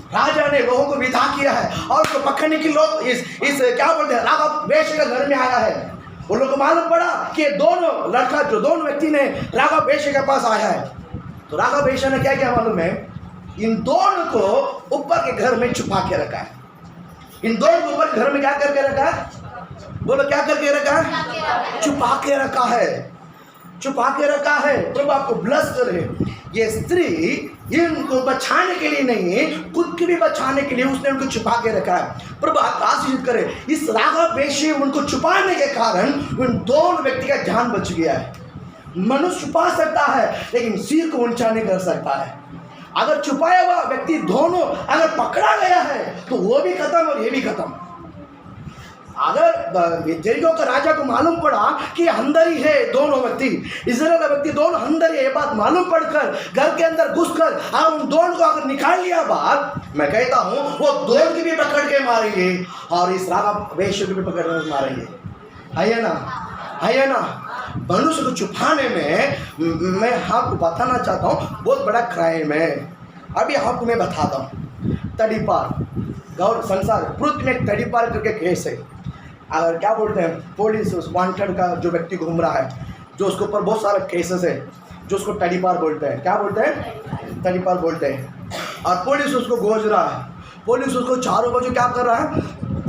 राजा ने लोगों को विदा किया है और उसको पकड़ने के लोग इस क्या बोलते हैं, राघव वेश्या के घर में आया है। उन लोगों को मालूम पड़ा कि दोनों व्यक्ति ने राघव वेश्या के पास आया है। तो राघव वेश्या ने क्या किया मालूम है? इन दोनों को ऊपर के घर में छुपा के रखा है। इन दोनों को ऊपर घर में क्या करके रखा है? बोलो, क्या करके रखा है? छुपा के रखा है। प्रभु आपको ब्लेस करे। ये स्त्री इनको बचाने के लिए नहीं, खुद के भी बचाने के लिए उसने उनको छुपा के रखा है। प्रभु आपको आशीष करे। इस राघव वेश्या उनको छुपाने के कारण उन 2 व्यक्ति का जान बच गया है। मनुष्य छुपा सकता है लेकिन सिर को ऊंचा नहीं कर सकता है। अगर छुपाया हुआ व्यक्ति दोनों अगर पकड़ा गया है तो वो भी खत्म और ये भी खत्म। अगर जेरिको का राजा को मालूम पड़ा कि अंदर ही है दोनों व्यक्ति, इस्राएल का व्यक्ति दोनों अंदर ही, ये बात मालूम पड़कर घर के अंदर घुसकर उन दोनों को अगर निकाल लिया बात, मैं कहता हूँ वो दोनों की भी पकड़ के मारेंगे और इस राघव वेश्या को भी पकड़ के मारेंगे। है ना? मनुष्य को छुपाने में मैं आपको बताना चाहता हूँ बहुत बड़ा क्राइम है। अभी आपको मैं बताता हूँ। तड़ीपार गौर संसार पृथ्वी में तड़ीपार करके केस है। अगर क्या बोलते हैं, पुलिस उस वांटेड का जो व्यक्ति घूम रहा है, जो उसके ऊपर बहुत सारे केसेस है, जो उसको तड़ीपार बोलते हैं। क्या बोलते हैं? तड़ीपार बोलते हैं। और पुलिस उसको गोज रहा है। पुलिस उसको चारों बजे क्या कर रहा है?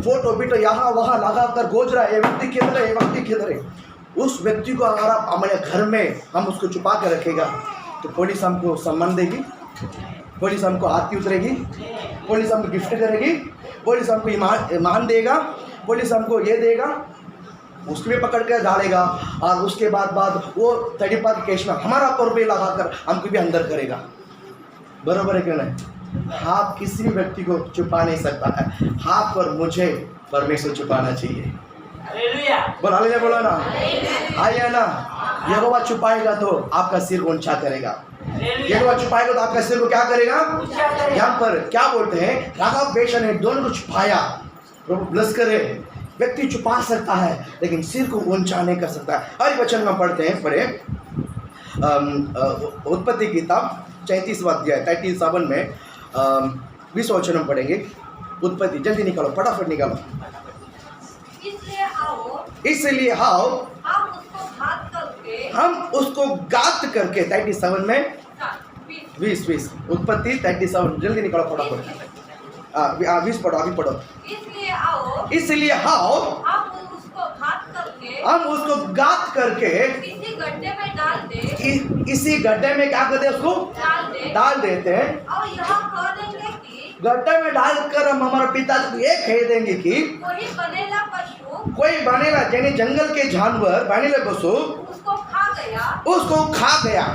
फोटो बीटो यहाँ वहाँ लगा कर गोज रहा है, ये व्यक्ति किधर है, ये व्यक्ति किधर है। उस व्यक्ति को अगर आप हमारे घर में हम उसको छुपा कर रखेगा तो पुलिस हमको सम्मान देगी, पुलिस हमको आरती उतरेगी, पुलिस हमको गिफ्ट करेगी, पुलिस हमको ईमान देगा, पुलिस हमको ये देगा, उसको भी पकड़ कर डालेगा और उसके बाद वो तड़ीपार के केस में हमारा पर भी लगाकर हमको भी अंदर करेगा। बरोबर है क्यों नहीं? आप किसी भी व्यक्ति को छुपा नहीं सकता है। आप और मुझे परमेश्वर छुपाना चाहिए। बोलो ना, आइए ना। यहोवा छुपाएगा तो आपका सिर ऊंचा करेगा। यहोवा छुपाएगा तो आपका सिर को क्या करेगा? यहाँ पर क्या बोलते हैं, राघव वेश्या ने दोनों को छुपाया। प्रभु ब्लेस करे। व्यक्ति छुपा सकता है लेकिन सिर को ऊंचा नहीं कर सकता है। हर वचन में पढ़ते हैं, पढ़े उत्पत्ति की किताब 34वां अध्याय 37 में 20 वचन में पढ़ेंगे। उत्पत्ति जल्दी निकालो, फटाफट निकालो। इसलिए आओ हम उसको गात करके 37 में 20 उत्पत्ति 37 जल्दी निकालो फटाफट। 20 पढ़ो, अभी पढ़ो। इसलिए आओ हम उसको गात करके किसी गड्ढे में डाल दे। इसी गड्ढे में क्या करते हैं? उसको डाल देते हैं और यहाँ कह देंगे कि गड्ढे में डालकर हम हमारे पिता को ये कह देंगे कि कोई बनेला यानी जंगल के जानवर बनेला पशु उसको खा गया।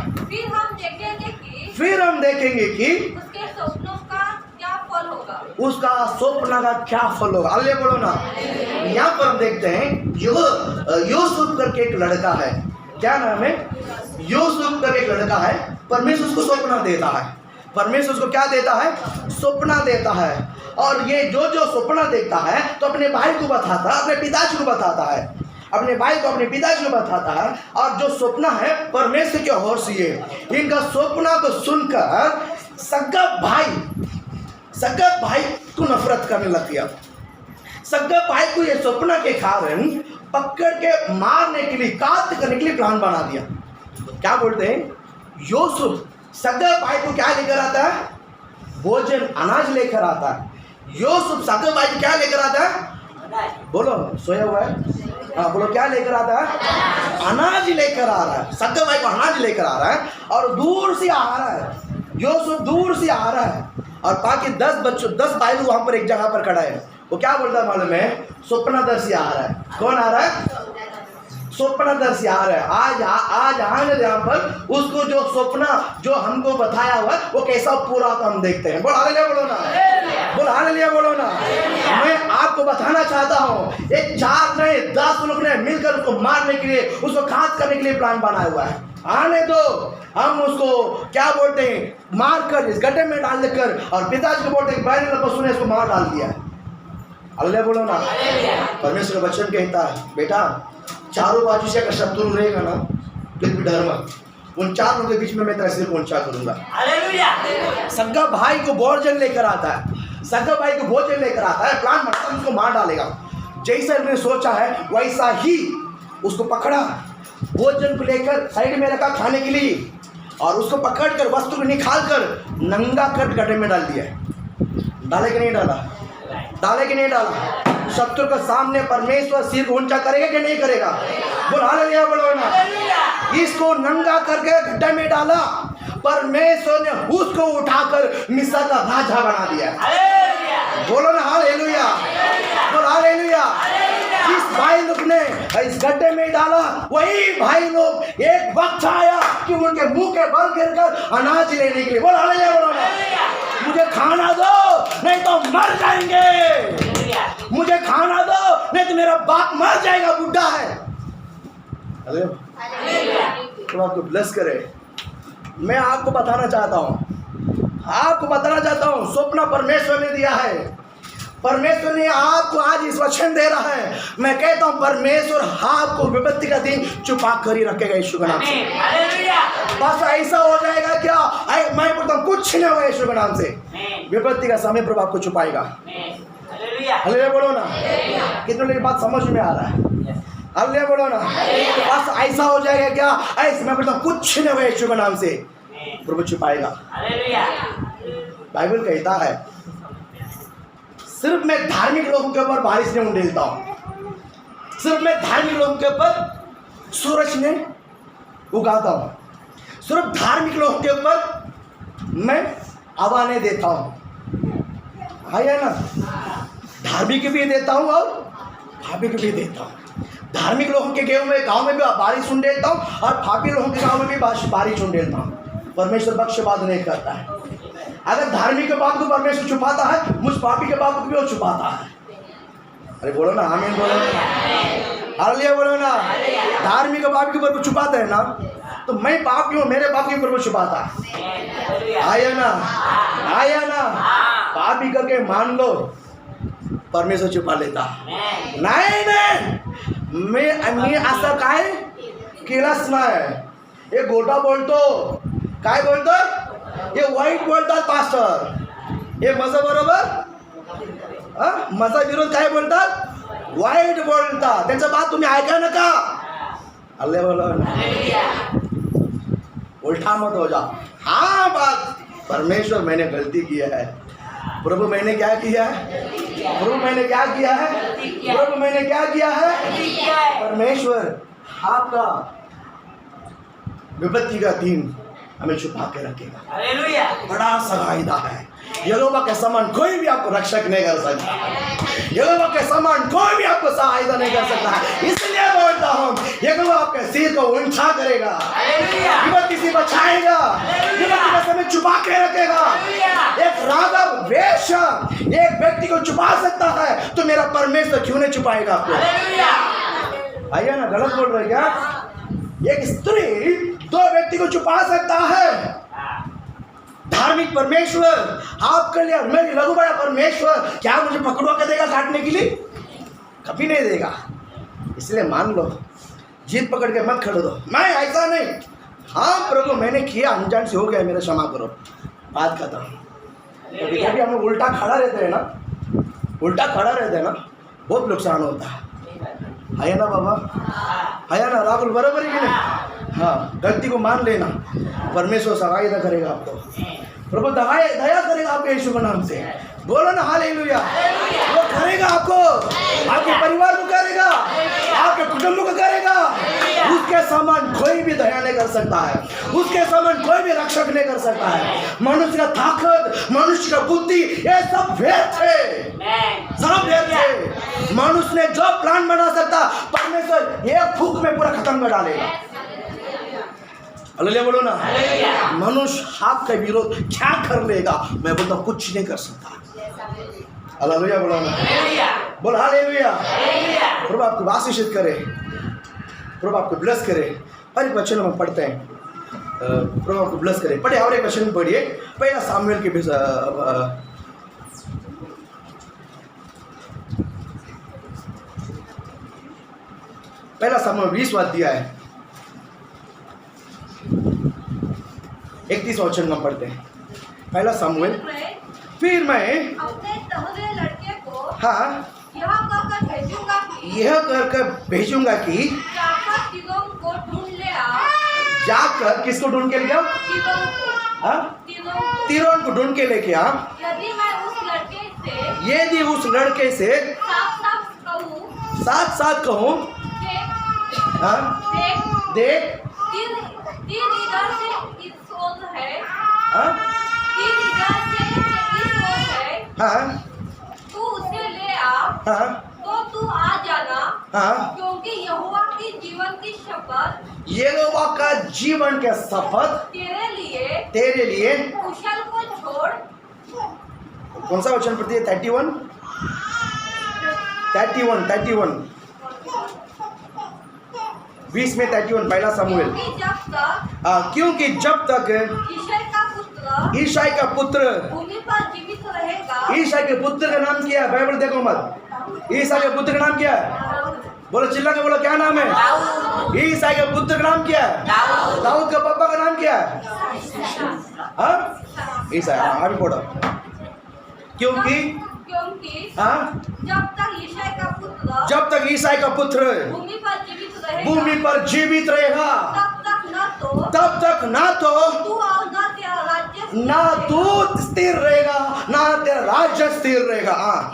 फिर हम देखेंगे कि उसके स्वप्नों का क्या फल होगा। उसका स्वप्न का क्या फल होगा। अल्ले बोलो ना। यहाँ पर हम देखते हैं यूसुफ करके एक लड़का है। क्या नाम है? यूसुफ का एक लड़का है, परमेश्वर उसको सपना देता है। परमेश्वर उसको क्या देता है? सपना देता है। और ये जो सपना देखता है तो अपने भाई को बताता है, अपने पिताजी को बताता है, अपने भाई को अपने पिताजी को बताता है। और जो सपना है परमेश्वर की ओर से है। इनका सपना को सुनकर सगा भाई को नफरत करने लग गया। सगा भाई को ये सपना के कारण पकड़ के मारने के लिए, काट करने के लिए प्लान बना दिया। क्या बोलते हैं? यूसुफ सगा भाई को क्या लेकर आता है? भोजन, अनाज लेकर आता है। यूसुफ सगा भाई को क्या लेकर आता है? बोलो, सोया हुआ है? हाँ बोलो, क्या लेकर आता है? अनाज लेकर आ रहा है। सगा भाई को अनाज लेकर आ रहा है और दूर से आ रहा है। यूसुफ दूर से आ रहा है और बाकी 10 भाई लोग वहां पर एक जगह पर खड़ा है। वो क्या बोलता है मालूम है? स्वप्नदर्शी आ रहा है। कौन आ रहा है? स्वप्नदर्शी आ रहा है। आज आने यहाँ पर उसको जो सपना जो हमको बताया हुआ वो कैसा पूरा तो हम देखते हैं। बोल हालेलुया बोलो ना, बोल हालेलुया बोलो ना। मैं आपको बताना चाहता हूँ, एक 4 नहीं 10 लोग ने मिलकर उसको मारने के लिए, उसको घात करने के लिए प्लान बनाया हुआ है। आने दो, हम उसको क्या बोलते हैं, मार कर इस गड्ढे में डाल देकर, और पिताजी को बोलते हैं बैल पशु ने इसको मार डाल दिया है। हालेलुया बोलो ना। परमेश्वर का वचन कहता है, बेटा चारों बाजू से अगर शत्रु रहेगा ना फिर भी डर मत, उन 4 लोगों के बीच में मैं तेरा सिर को ऊंचा करूंगा। हालेलुया। सगा भाई को भोजन लेकर आता है, सगा भाई को भोजन लेकर आता है, प्लान बनाता है उसको मार डालेगा। जैसा उसने सोचा है वैसा ही उसको पकड़ा, भोजन को लेकर साइड में रखा खाने के लिए, और उसको पकड़कर वस्त्र को निकाल कर नंगा कर गड्ढे में डाल दिया। डाले कि नहीं डाला? डाले कि नहीं डाला? शत्रु के सामने परमेश्वर सिर को ऊंचा करेगा कि नहीं करेगा? बोल हालेलुया बोलो ना। इसको नंगा करके गड्ढे में डाला, परमेश्वर ने उसको उठाकर मिस्र का राजा बना दिया। बोलो ना हालेलुया, बोल हालेलुया। जिस भाई लोग ने इस गड्ढे में डाला, वही भाई लोग एक वक्त आया कि उनके मुंह के बल गिरकर अनाज लेने के लिए। बोल हालेलुया बोलो ना। मुझे खाना दो नहीं तो मर जाएंगे, मुझे खाना दो नहीं तो मेरा बाप मर जाएगा, बुढ़ा है। तो आपको ब्लेस करे। मैं आपको बताना चाहता हूँ, स्वप्न परमेश्वर ने दिया है। परमेश्वर ने आपको आज इस वचन दे रहा है। मैं कहता हूँ परमेश्वर आपको विपत्ति का दिन छुपा कर ही रखेगा यीशु के नाम से। बस ऐसा हो जाएगा क्या? मैं बोलता हूँ कुछ नहीं होगा यीशु के नाम से। विपत्ति का समय प्रभु आपको छुपाएगा। हालेलुया बोलो ना। कितने लोग बात समझ में आ रहा है? हालेलुया बोलो ना। बस ऐसा हो जाएगा क्या? ऐसा मैं बोलता हूँ कुछ नहीं होगा यीशु के नाम से, प्रभु छुपाएगा। बाइबल कहता है सिर्फ मैं धार्मिक लोगों के ऊपर बारिश नहीं उंडेलता हूँ, सिर्फ मैं धार्मिक लोगों के ऊपर सूरज ने उगाता हूँ, सिर्फ धार्मिक लोगों के ऊपर मैं हवा नहीं देता हूँ। है ना? धार्मिक भी देता हूँ और फापिक भी देता हूँ। धार्मिक लोगों के गाँव में भी बारिश उंडेलता हूँ और फापी लोगों के गाँव में भी बारिश उंडेलता हूँ। परमेश्वर पक्षपात नहीं करता है। अगर धार्मिक के बाप को परमेश्वर छुपाता है, मुझ पापी के बाप को भी वो छुपाता है। अरे बोलो ना आमीन बोलो ना, हालेलुया बोलो ना। धार्मिक के बाप के ऊपर छुपाते हैं ना, तो मैं पापी हूँ, मेरे बाप के ऊपर छुपाता है। आया ना पापी करके मान लो, परमेश्वर छुपा लेता। नहीं मैं असं काय केलंच नाही। हे गोटा बोलतो, काय बोलतो? हे वाईट बोलतात पास्टर, हे माझा बरोबर माझा विरोध काय बोलतात? वाईट बोलतात। त्यांचं बात तुम्ही ऐका नका। अल्ले बोलो उल्टा मत हो जा। हाँ बात परमेश्वर मैंने गलती किया है, प्रभु मैंने क्या किया है, प्रभु मैंने क्या किया है, प्रभु मैंने क्या किया है। परमेश्वर आपका विपत्ति का दिन हमें छुपा के रखेगा। हालेलुया। बड़ा सहायता है। यहोवा के समान कोई भी आपको रक्षक नहीं कर सकता, यहोवा के समान कोई भी आपको सहायता नहीं कर सकता है। इसलिए बोलता हूँ यहोवा आपके सिर को ऊंचा करेगा, विपत्ति से बचाएगा, विपत्ति का समय छुपा के रखेगा। एक राघव वेश्या एक व्यक्ति को छुपा सकता है, तो मेरा परमेश्वर क्यों नहीं छुपाएगा आपको? आइए ना, गलत बोल रहे क्या? एक स्त्री दो व्यक्ति को छुपा सकता है। धार्मिक परमेश्वर आपके लिए और मेरी लघु बड़ा परमेश्वर क्या मुझे पकड़वा के देगा काटने के लिए? कभी नहीं देगा। इसलिए मान लो, जीत पकड़ के मत खड़े दो, मैं ऐसा नहीं, हाँ प्रभु मैंने किया, अनजान से हो गया, मेरा क्षमा करो, बात खत्म। कभी कभी हम लोग उल्टा खड़ा रहते हैं ना, उल्टा खड़ा रहते हैं ना, बहुत नुकसान होता है ना बाबा, है ना राहुल, बराबर है कि नहीं? हाँ, गलती को मान लेना, परमेश्वर सहायता करेगा आपको, प्रभु दया करेगा आपके यीशु के नाम से। बोलो ना हालेलुया। वो करेगा आपको, आपके परिवार को करेगा, आपके कुटुंब को करेगा। उसके समान कोई भी दया नहीं कर सकता है, उसके समान कोई भी रक्षक नहीं कर सकता है। मनुष्य का ताकत, मनुष्य का बुद्धि, ये सब व्यर्थ है, सब व्यर्थ है। मनुष्य ने जो प्लान बना सकता, परमेश्वर एक फूंक में पूरा खत्म कर डालेगा। हालेलुया बोलो ना। मनुष्य आपका विरोध क्या कर लेगा, मैं बोलता हूँ कुछ नहीं कर सकता। हालेलुया बोलो ना, बोल हालेलुया। प्रभु आपको आशीषित करे, प्रभु आपको ब्लेस करे। और एक वचन हम पढ़ते हैं, प्रभु आपको ब्लेस करे। पढ़े और एक वचन पढ़िए, पहला सामुएल के पहला सामुएल 20वां अध्याय 31 वचन में पढ़ते हैं। पहला सामुएल। फिर मैं अपने टहले लड़के को हाँ यह कहकर भेजूंगा कि जाकर तीनों को ढूंढ ले आ। जाकर किसको ढूंढ के लेके आओ? तीरों को ढूंढ के लेके आ। यदि उस लड़के से साथ कहूँ देख तीन इधर से इस ओर है, हाँ तीन इधर से इस ओर है, हाँ तू उसे ले आ, हाँ तो तू आ जाना, हाँ, क्योंकि यहोवा की जीवन की शपथ, यहोवा का जीवन के शपथ तेरे लिए कुशल को छोड़। कौन सा वचन पढ़ती है? 31 20 में 31 पहला सामुएल। क्योंकि जब तक ईशाई का पुत्र भूमि पर जीवित रहेगा। ईशाई के पुत्र का नाम क्या है? बाइबल देखो मत। ईशाई के पुत्र का नाम क्या है? बोलो चिल्ला के बोलो, क्या नाम है? ईशाई के पुत्र का नाम क्या है? दाऊद का पापा का नाम क्या है? हाँ ईसाई। हाँ अभी पढ़ो। क्योंकि हाँ जब तक ईशाई का पुत्र भूमि पर जीवित रहेगा, तब तक ना तो ना तू स्थिर रहेगा, ना तेरा राज्य स्थिर रहेगा। हाँ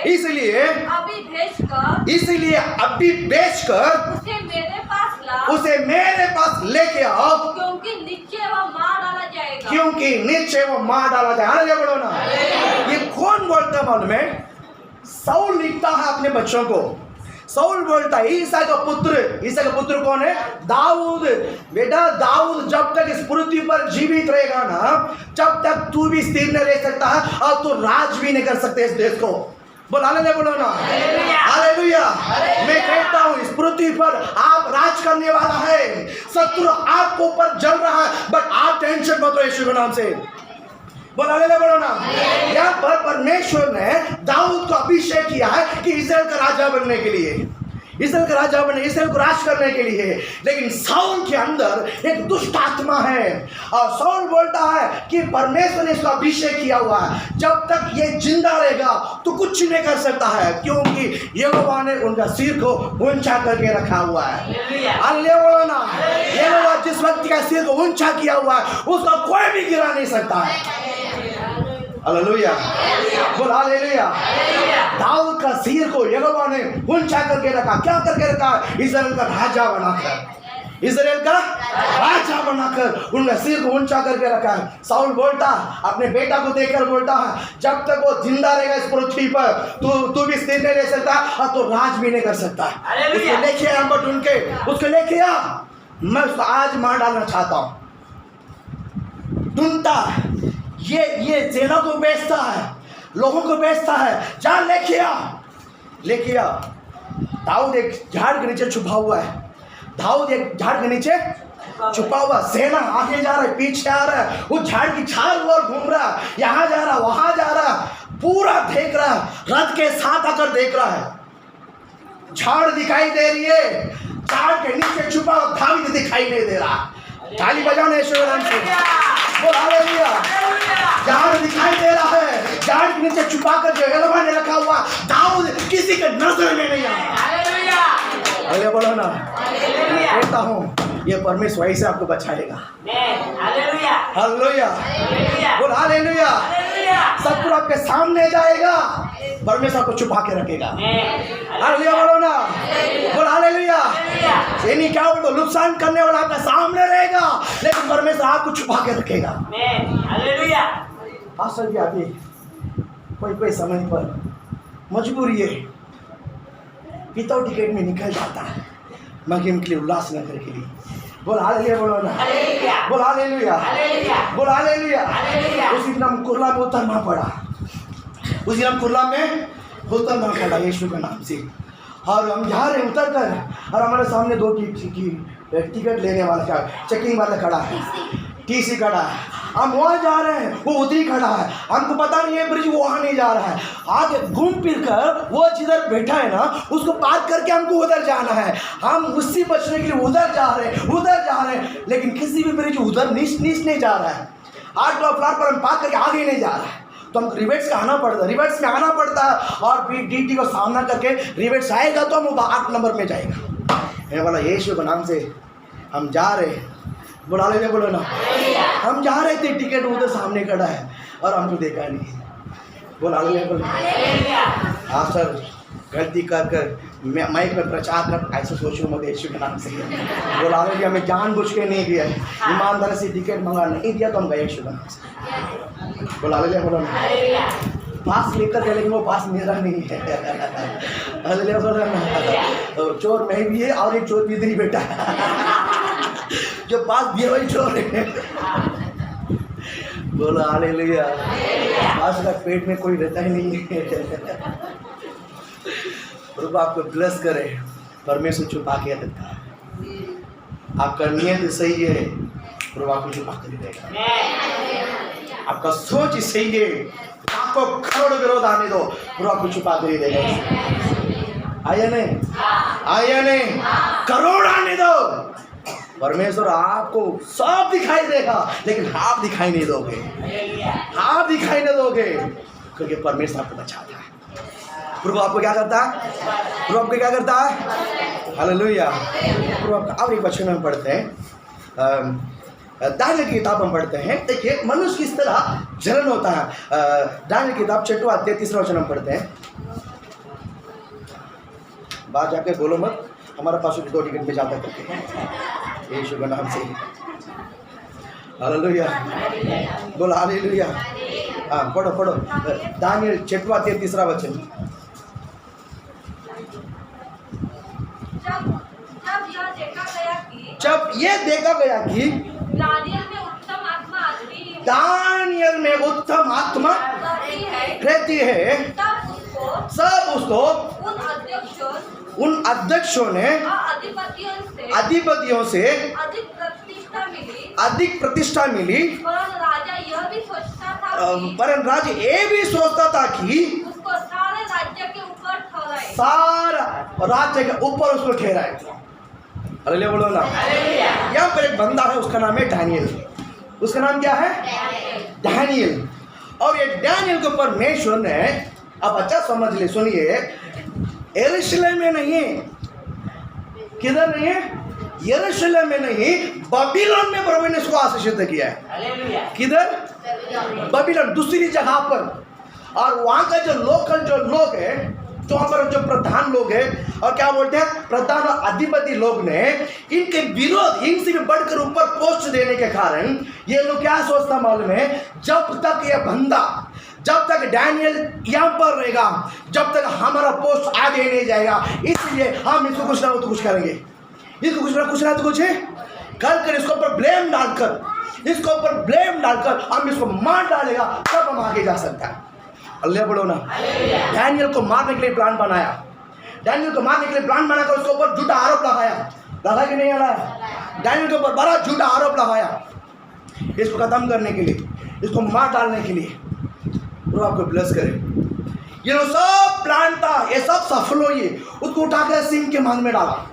इसलिए अभी बेचकर उसे मेरे पास लेके आओ, क्योंकि नीचे वो मार डाला जाएगा। बोलो ना। ये कौन बोलता है मालूम है? साउल लिखता है अपने बच्चों को। साउल बोलता है ईसा का पुत्र कौन है? दाऊद। बेटा दाऊद जब तक इस पृथ्वी पर जीवित रहेगा ना, जब तक तू भी स्थिर नहीं रह सकता है और तू राज भी नहीं कर सकते इस देश को। बोल हालेलुया बोलो ना। हालेलुया। मैं कहता हूँ इस पृथ्वी पर आप राज करने वाला है। शत्रु आपको ऊपर जल रहा है, बट आप टेंशन मत लो यीशु के नाम से। बोल हालेलुया बोलो ना। यहाँ पर परमेश्वर ने दाऊद को अभिषेक किया है कि इस्राएल का राजा बनने के लिए, इस्राएल का राजा बने, इस्राएल को राज करने के लिए। लेकिन साउल के अंदर एक दुष्ट आत्मा है और साउल बोलता है कि परमेश्वर ने इसका अभिषेक किया हुआ है, जब तक ये जिंदा रहेगा तो कुछ नहीं कर सकता है, क्योंकि यहोवा ने उनका सिर को ऊंचा करके रखा हुआ है। हालेलुया बोलो ना। यहोवा जिस व्यक्ति का सिर को ऊंचा किया हुआ है उसका कोई भी गिरा नहीं सकता है। हालेलुया बोल हालेलुया। दाऊद का सिर को यहोवा ने ऊंचा करके रखा। क्या करके रखा? इस्राएल का राजा बनाकर, इस्राएल का राजा बनाकर उनका सिर को ऊंचा करके रखा है। साउल बोलता अपने बेटा को देखकर बोलता है जब तक वो जिंदा रहेगा इस पृथ्वी पर तू भी स्थिर नहीं रह सकता और तो राज भी नहीं कर सकता। उसको लेके आ, ढूंढ के उसको लेके आ, मैं उसको आज मार डालना चाहता हूँ। ढूंढता ये सेना को बेचता है, लोगों को बेचता है, जा लेके आ। दाऊद एक झाड़ के नीचे छुपा हुआ है। दाऊद एक झाड़ के नीचे छुपा हुआ, सेना आगे जा रहा है, पीछे आ रहा है, वो झाड़ की छाल और घूम रहा, यहाँ जा रहा, वहां जा रहा, पूरा देख रहा, रथ के साथ आकर देख रहा है। झाड़ दिखाई दे रही है, झाड़ के नीचे छुपा हुआ दाऊद दिखाई नहीं दे रहा। ताली बजाओ ना यीशु के नाम से, बोल हालेलुया। झाड़ दिखाई दे रहा है, झाड़ के नीचे छुपा कर जो एलवा ने रखा हुआ दाऊद किसी के नजर में नहीं आया। हालेलुया बोलो ना, कहता हूँ ये परमेश्वर वही से आपको बचाएगा। हालेलुया हालेलुया बोल हालेलुया। सब कुछ आपके सामने जाएगा, परमेश्वर आपको छुपा के रखेगा। हालेलुया बोलो ना, बोल हालेलुया। ये नहीं क्या बोलो, नुकसान करने वाला आपके सामने रहेगा, लेकिन परमेश्वर आपको छुपा के रखेगा। हालेलुया। पास्टर जी अभी कोई समय पर मजबूरी है, विदाउट टिकट में निकल जाता है महिम के लिए, उल्लासनगर के लिए। बोल हालेलुया बोलो ना, बोल हालेलुया, बोल हालेलुया। उसी दिन हम कुर्ला में उतरना पड़ा, उसी दिन हम कुर्ला में उतरना पड़ा यीशु के नाम से। और हम जा रहे उतर कर, और हमारे सामने दो टिकट लेने वाला चेकिंग वाला खड़ा है, टीसी खड़ा है। हम वहाँ जा रहे हैं, वो उधर ही खड़ा है, हमको पता नहीं है ब्रिज वो वहाँ नहीं जा रहा है। आगे घूम फिर कर वो जिधर बैठा है ना, उसको पार करके हमको उधर जाना है। हम उससे बचने के लिए उधर जा रहे हैं, लेकिन किसी भी ब्रिज उधर नीच नहीं जा रहा है। 8 प्लेटफार्म पर हम पार करके आगे नहीं जा रहा है, तो हम रिवर्स में आना पड़ता है, और फिर डीटी को सामना करके रिवर्स आएगा तो हम 8 नंबर में जाएगा। मैं बोला यीशु के नाम से हम जा रहे हैं, बोला ले बोलो ना। हम जा रहे थे, टिकट उधर सामने खड़ा है और हमको देखा नहीं। बोला ले बोलो। हाँ सर, गलती कर माइक में प्रचार कर ऐसे सोचो मत यीशु के नाम से। बोला ले हमें जानबूझ के नहीं दिया, ईमानदारी से टिकट मंगा नहीं दिया तो हम गए यीशु के नाम से। बोला ले बोलो ना। पास लेकर गए, लेकिन वो पास मेरा नहीं है। हालेलुया बोलो ना। चोर मैं भी है और एक चोर भी इधर ही बैठा है, जो पास भी है वही चोर है। बोलो हालेलुया। पास का पेट में कोई रहता ही नहीं है। प्रभु आपको ब्लेस करे, परमेश्वर छुपा के रखता है। आपका नियत सही है, प्रभु आपको छुपा कर देगा। आपका सोच सही है, आपको करोड़ विरोध आने दो, प्रभु आपको छुपा कर देगा। आया नहीं, करोड़ आने दो, परमेश्वर आपको सब दिखाई देगा, लेकिन आप दिखाई नहीं दोगे, क्योंकि परमेश्वर आपको बचाता है। प्रभु आपको क्या करता है? हालेलुया। प्रभु आपका और एक वचन में पढ़ते हैं, दानियेल की किताब में पढ़ते हैं। देखिए मनुष्य किस तरह जलन होता है। दानियेल की किताब 6वां अध्याय 3वां वचन में पढ़ते हैं। बाहर जाके बोलो मत, हमारे पास 2 टिकट पे जाता करके यीशु के नाम से। हालेलुया बोल हालेलुया। हाँ पढ़ो दानियेल 6वां अध्याय 3वां वचन। जब ये देखा गया कि दानियेल में उत्तम आत्मा रहती है, सब उसको उन अध्यक्षों ने अधिपतियों से अधिक प्रतिष्ठा मिली। परंतु राजा ये भी सोचता था कि उसको सारे राज्य के ऊपर ठहराए, सारा राज्य के ऊपर उसको ठहराए। हालेलुया बोलो ना। यहाँ पर एक बंदा है, उसका नाम है दानियेल। उसका नाम क्या है? दानियेल। और ये दानियेल को परमेश्वर ने, अब अच्छा समझ ले, सुनिए, यरूशलेम में नहीं, किधर नहीं है? यरूशलेम में नहीं, बाबिलोन में प्रभु ने इसको आशीषित किया है। किधर? बाबिलोन, दूसरी जगह पर। और वहाँ का जो लोग है, तो वहाँ पर जो प्रधान लोग हैं, और क्या बोलते हैं, प्रधान और अधिपति लोग ने इनके विरोध, इनसे भी बढ़कर ऊपर पोस्ट देने के कारण ये लोग क्या सोचता मालूम है, जब तक ये बंदा, जब तक दानियेल यहाँ पर रहेगा, जब तक हमारा पोस्ट आगे नहीं जाएगा, इसलिए हम इसको कुछ ना कुछ करेंगे, इसको कुछ ना कुछ कर इसको ऊपर ब्लेम डालकर हम इसको मार डालेगा, तब हम आगे जा सकता है। अल्लाह बोलो ना। दानियेल को मारने के लिए प्लान बनाया, दानियेल को मारने के लिए प्लान बनाकर उसके ऊपर झूठा आरोप लगाया। लगा कि नहीं लगाया? डैनियल के ऊपर बड़ा झूठा आरोप लगाया इसको खत्म करने के लिए, इसको मार डालने के लिए। वो आपको ब्लेस करे। ये लोग सब प्लान था, ये सब सफल हो। ये उसको उठाकर सिंह के मान में डाला,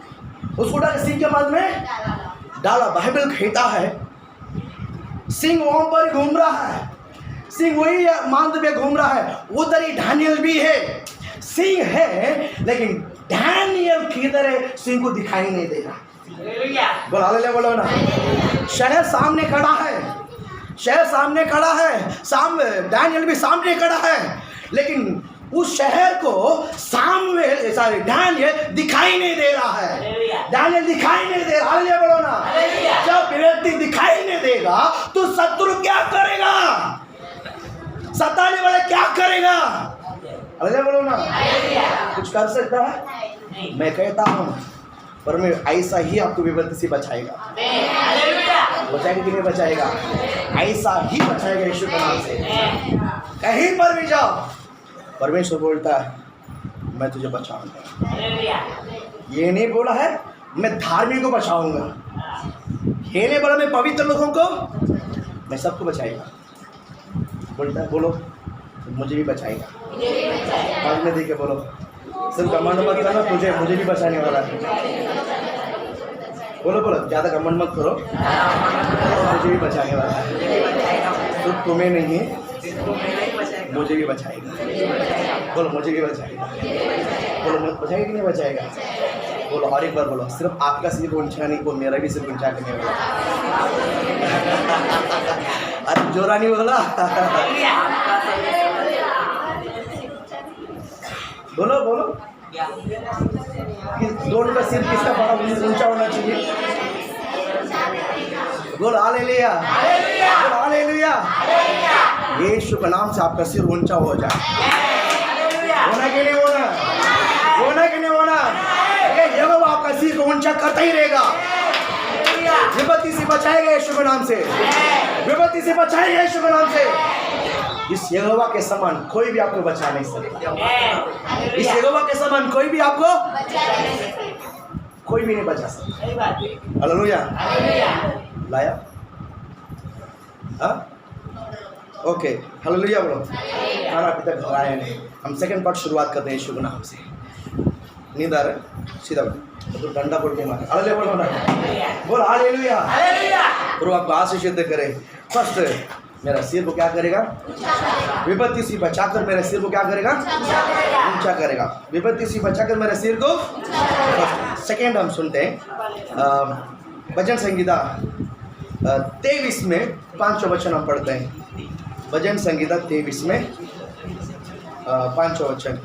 उसको उठाकर सिंह के मान में डाला। बाइबल कहता है सिंह वहां पर घूम रहा है, सिंह वही मांद में घूम रहा है, उधर ही डैनियल भी है। सिंह है लेकिन डैनियल किधर है सिंह को दिखाई नहीं दे रहा। बोलो हालेलुया, बोलो ना। शहर सामने खड़ा है, शहर सामने खड़ा है, डैनियल भी सामने खड़ा है, लेकिन उस शहर को डैनियल दिखाई नहीं दे रहा है। डैनियल दिखाई नहीं दे रहा। हालेलुया बोलो ना। जब व्यक्ति दिखाई नहीं देगा तो शत्रु क्या करेगा, सताने वाला क्या करेगा? हालेलुया बोलो ना। कुछ कर सकता है? मैं कहता हूँ परमेश्वर ऐसा ही आपको विपत्ति से बचाएगा। बचाएगा कि नहीं बचाएगा? ऐसा ही बचाएगा यीशु के नाम से। कहीं पर भी जाओ परमेश्वर बोलता है मैं तुझे बचाऊंगा। ये नहीं बोला है मैं धार्मिक को बचाऊंगा, ये नहीं बोला मैं पवित्र लोगों को, मैं सबको बचाएगा। बोलता है बोलो मुझे भी बचाएगा। बाद में देखे बोलो सिर्फ घमंड मत करना, मुझे भी बचाने वाला है। बोलो बोलो ज़्यादा घमंड मत करो, मुझे भी बचाने वाला है। सिर्फ तुम्हें नहीं मुझे भी बचाएगा। बोलो मुझे भी बचाएगा। बोलो मुझे बचाएगा कि नहीं बचाएगा? बोलो और एक बार बोलो, सिर्फ आपका सिर्फ ऊंचा नहीं, वो मेरा भी सिर्फ ऊंचा करने वाला। अरे जोरा नहीं बोला। बोलो बोलो दोनों का सिर किसका बड़ा ऊंचा होना चाहिए? बोलो हालेलुया, बोलो हालेलुया। यीशु के नाम से आपका सिर ऊंचा हो जाए। होना कि नहीं होना? होना कि नहीं होना? यहोवा आपका सिर को ऊंचा करता ही रहेगा। विपत्ति से बचाएगा यीशु के नाम से, विपत्ति से बचाएगा यीशु के नाम से। इस यहोवा के समान कोई भी आपको बचा नहीं सकता। इस यहोवा के समान कोई भी आपको कोई भी नहीं बचा सकता। हालेलुया। लाया हाँ ओके हालेलुया बोलो। खाना अभी तक खाया नहीं। हम सेकंड पार्ट शुरुआत करते हैं यीशु के नाम से। नींद आ रहा है? सीधा तो डंडा पड़ के मारे। हालेलुया बोलो ना। बोल हालेलुया। प्रभु आपको आशीषित करे। फर्स्ट मेरा सिर को क्या करेगा? विपत्ति से बचाकर मेरे सिर को क्या करेगा? ऊंचा करेगा। विपत्ति से बचाकर मेरे सिर को। सेकेंड हम सुनते हैं भजन संगीता 23 में 5 वचन हम पढ़ते हैं। भजन संगीता 23 में 5 वचन।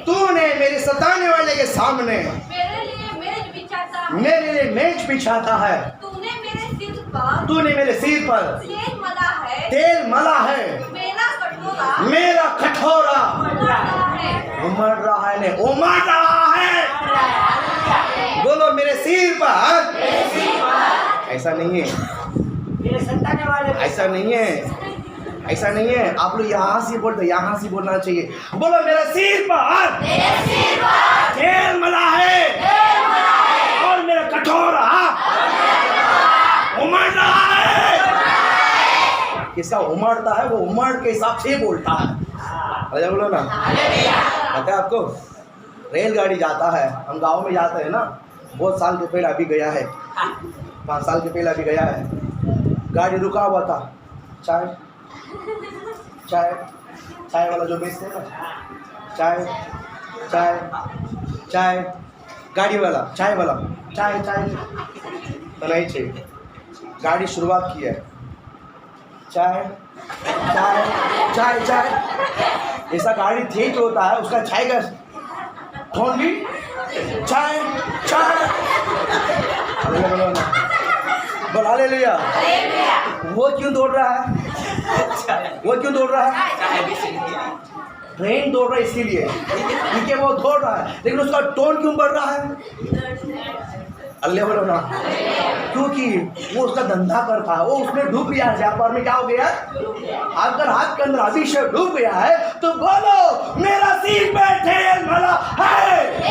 तूने मेरे सताने वाले के सामने मेरे लिए मेज बिछाता है। तूने मेरे सिर पर तेल मला है। मेरा कटोरा उमड़ रहा है, नहीं उमड़ रहा है। बोलो मेरे सिर पर। ऐसा नहीं है, ऐसा नहीं है, ऐसा नहीं है। आप लोग यहाँ से बोलते, यहाँ से बोलना चाहिए। बोलो मेरे सिर पर तेल मला है और मेरा कटोरा उमड़ रहा है। किसका उमड़ता है? वो उमड़ के हिसाब से बोलता है। अरे बोलो ना। पता है आपको रेलगाड़ी जाता है, हम गांव में जाते हैं ना, बहुत साल के पहले अभी गया है, 5 साल के पहले अभी गया है। गाड़ी रुका हुआ था, चाय चाय चाय वाला जो बेचते हैं ना, चाय चाय चाय गाड़ी वाला, चाय वाला, चाय चाय तो नहीं चाहिए। गाड़ी शुरुआत की है, चाय चाय चाय चाय। ऐसा गाड़ी तेज होता है, उसका चाय का फोन भी चाय चाय। बोला हालेलुया। वो क्यों दौड़ रहा है? वो क्यों दौड़ रहा है? ट्रेन दौड़ रहा है इसीलिए, क्योंकि वो दौड़ रहा है, लेकिन उसका टोन क्यों बढ़ रहा है? अल्लाह बोलो ना। क्योंकि वो उसका धंधा करता है, वो उसमें डूब गया है। व्यापार में क्या हो गया? अगर हाथ के अंदर अभिषेक डूब गया है तो बोलो मेरा सिर पे तेल मला है।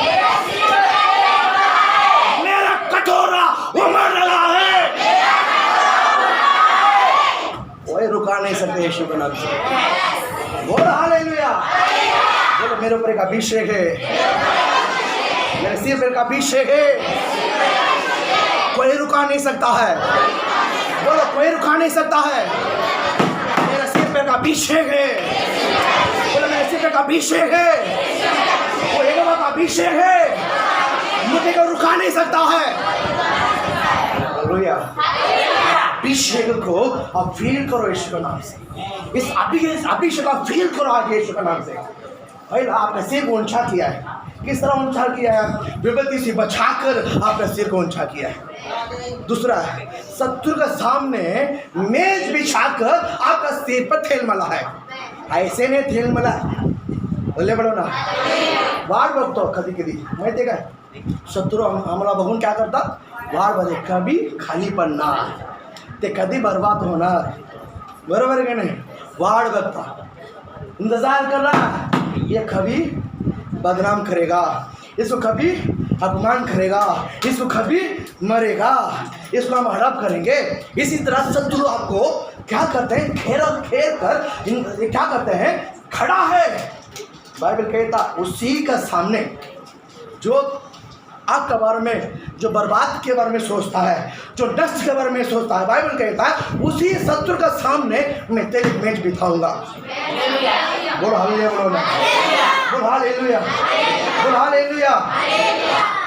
यीशु के नाम से। बोलो हालेलुया। बोलो मेरे ऊपर एक अभिषेक है, मेरे सिर पर एक अभिषेक है, कोई रुका नहीं सकता है। बोलो कोई रुका नहीं सकता है। मेरे सिर पर एक अभिषेक है। बोलो मेरे सिर पर एक अभिषेक है, वो यहोवा का अभिषेक है, मुझे कोई रुका नहीं सकता है। हालेलुया। अभिषेक को आप फील करो यीशु के नाम से। इस अभिषेक का फील करो आज यीशु के नाम से। पहला आपने सिर को ऊंचा किया है। किस तरह ऊंचा किया है? विपत्ति से बचाकर आपने सिर को ऊंचा किया है। दूसरा, शत्रु के सामने मेज बिछाकर आपका सिर पर तेल मला है। ऐसे नहीं तेल मला, बोले बड़ो ना वाट बघतो कधी कधी माहिती आहे का? शत्रू आम्हाला बघून क्या करतात? वाट बघे कभी खाली पडणार, ते कधी बर्बाद होणार, बरोबर आहे का नाही? वाट बघता, इंतजार कर रहा, ये कभी बदनाम करेगा, इसको कभी अपमान करेगा, इसको कभी मरेगा, इसको हम हड़प करेंगे। इसी तरह शत्रु आपको क्या करते हैं? घेर कर क्या करते हैं? खड़ा है। बाइबल कहता उसी का सामने जो आपके बारे में, जो बर्बाद के बारे में सोचता है, जो नष्ट के बारे में सोचता है, बाइबल कहता है उसी शत्रु का सामने मैं तेरे मेज बिठाऊंगा। बोलो हालेलुया, बोलो ना, बोलो हालेलुया, बोलो हालेलुया।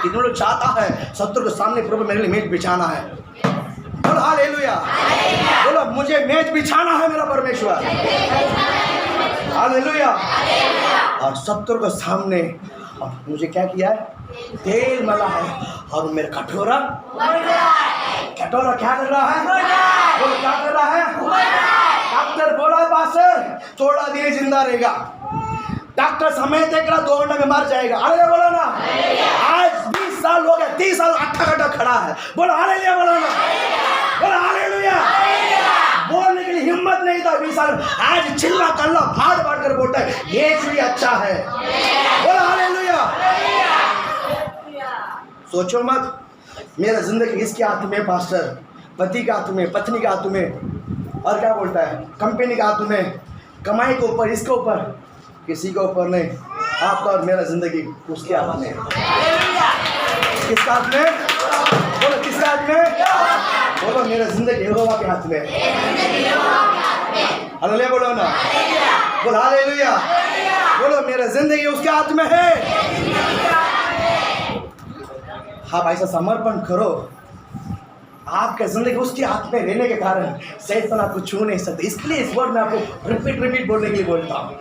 कितने लोग चाहता है शत्रु के सामने प्रभु मेरे लिए मेज बिछाना है? बोलो हालेलुया। बोलो मुझे मेज बिछाना है मेरा परमेश्वर। हालेलुया। और शत्रु के सामने और मुझे क्या किया है? तेल मला है। और मेरा कटोरा क्या कर रहा है? बोलो क्या कर रहा है? डॉक्टर बोला पास्टर थोड़ा दिन जिंदा रहेगा, डॉक्टर समय देख रहा 2 घंटे में मर जाएगा। अरे बोलो ना, आज 20 साल हो गया, 30 साल अट्ठा खड़ा है। बोलो हालेलुया, बोलो ना, बोलो हालेलुया। बोलने के लिए हिम्मत नहीं था 20 साल, आज चिल्ला कल्ला फाड़ फाड़ कर बोलता है यीशु ही अच्छा है। बोलो हालेलुया। सोचो मत मेरा जिंदगी इसके हाथ में, पास्टर पति के हाथ में, पत्नी के हाथ में, और क्या बोलता है कंपनी के हाथ में, कमाई के ऊपर, इसके ऊपर, किसी के ऊपर नहीं। आपका और मेरा जिंदगी उसके हाथ में। किसके हाथ में? बोलो किसके हाथ में? बोलो मेरा जिंदगी यहोवा के हाथ में। हालेलुया बोलो ना, बोलो हालेलुया। बोलो मेरा जिंदगी उसके हाथ में है। आप ऐसा समर्पण करो, आपका जिंदगी उसके हाथ में रहने के कारण शैतान आपको छू नहीं सकते। इसलिए इस वर्ड में आपको रिपीट बोलने के लिए बोलता हूँ।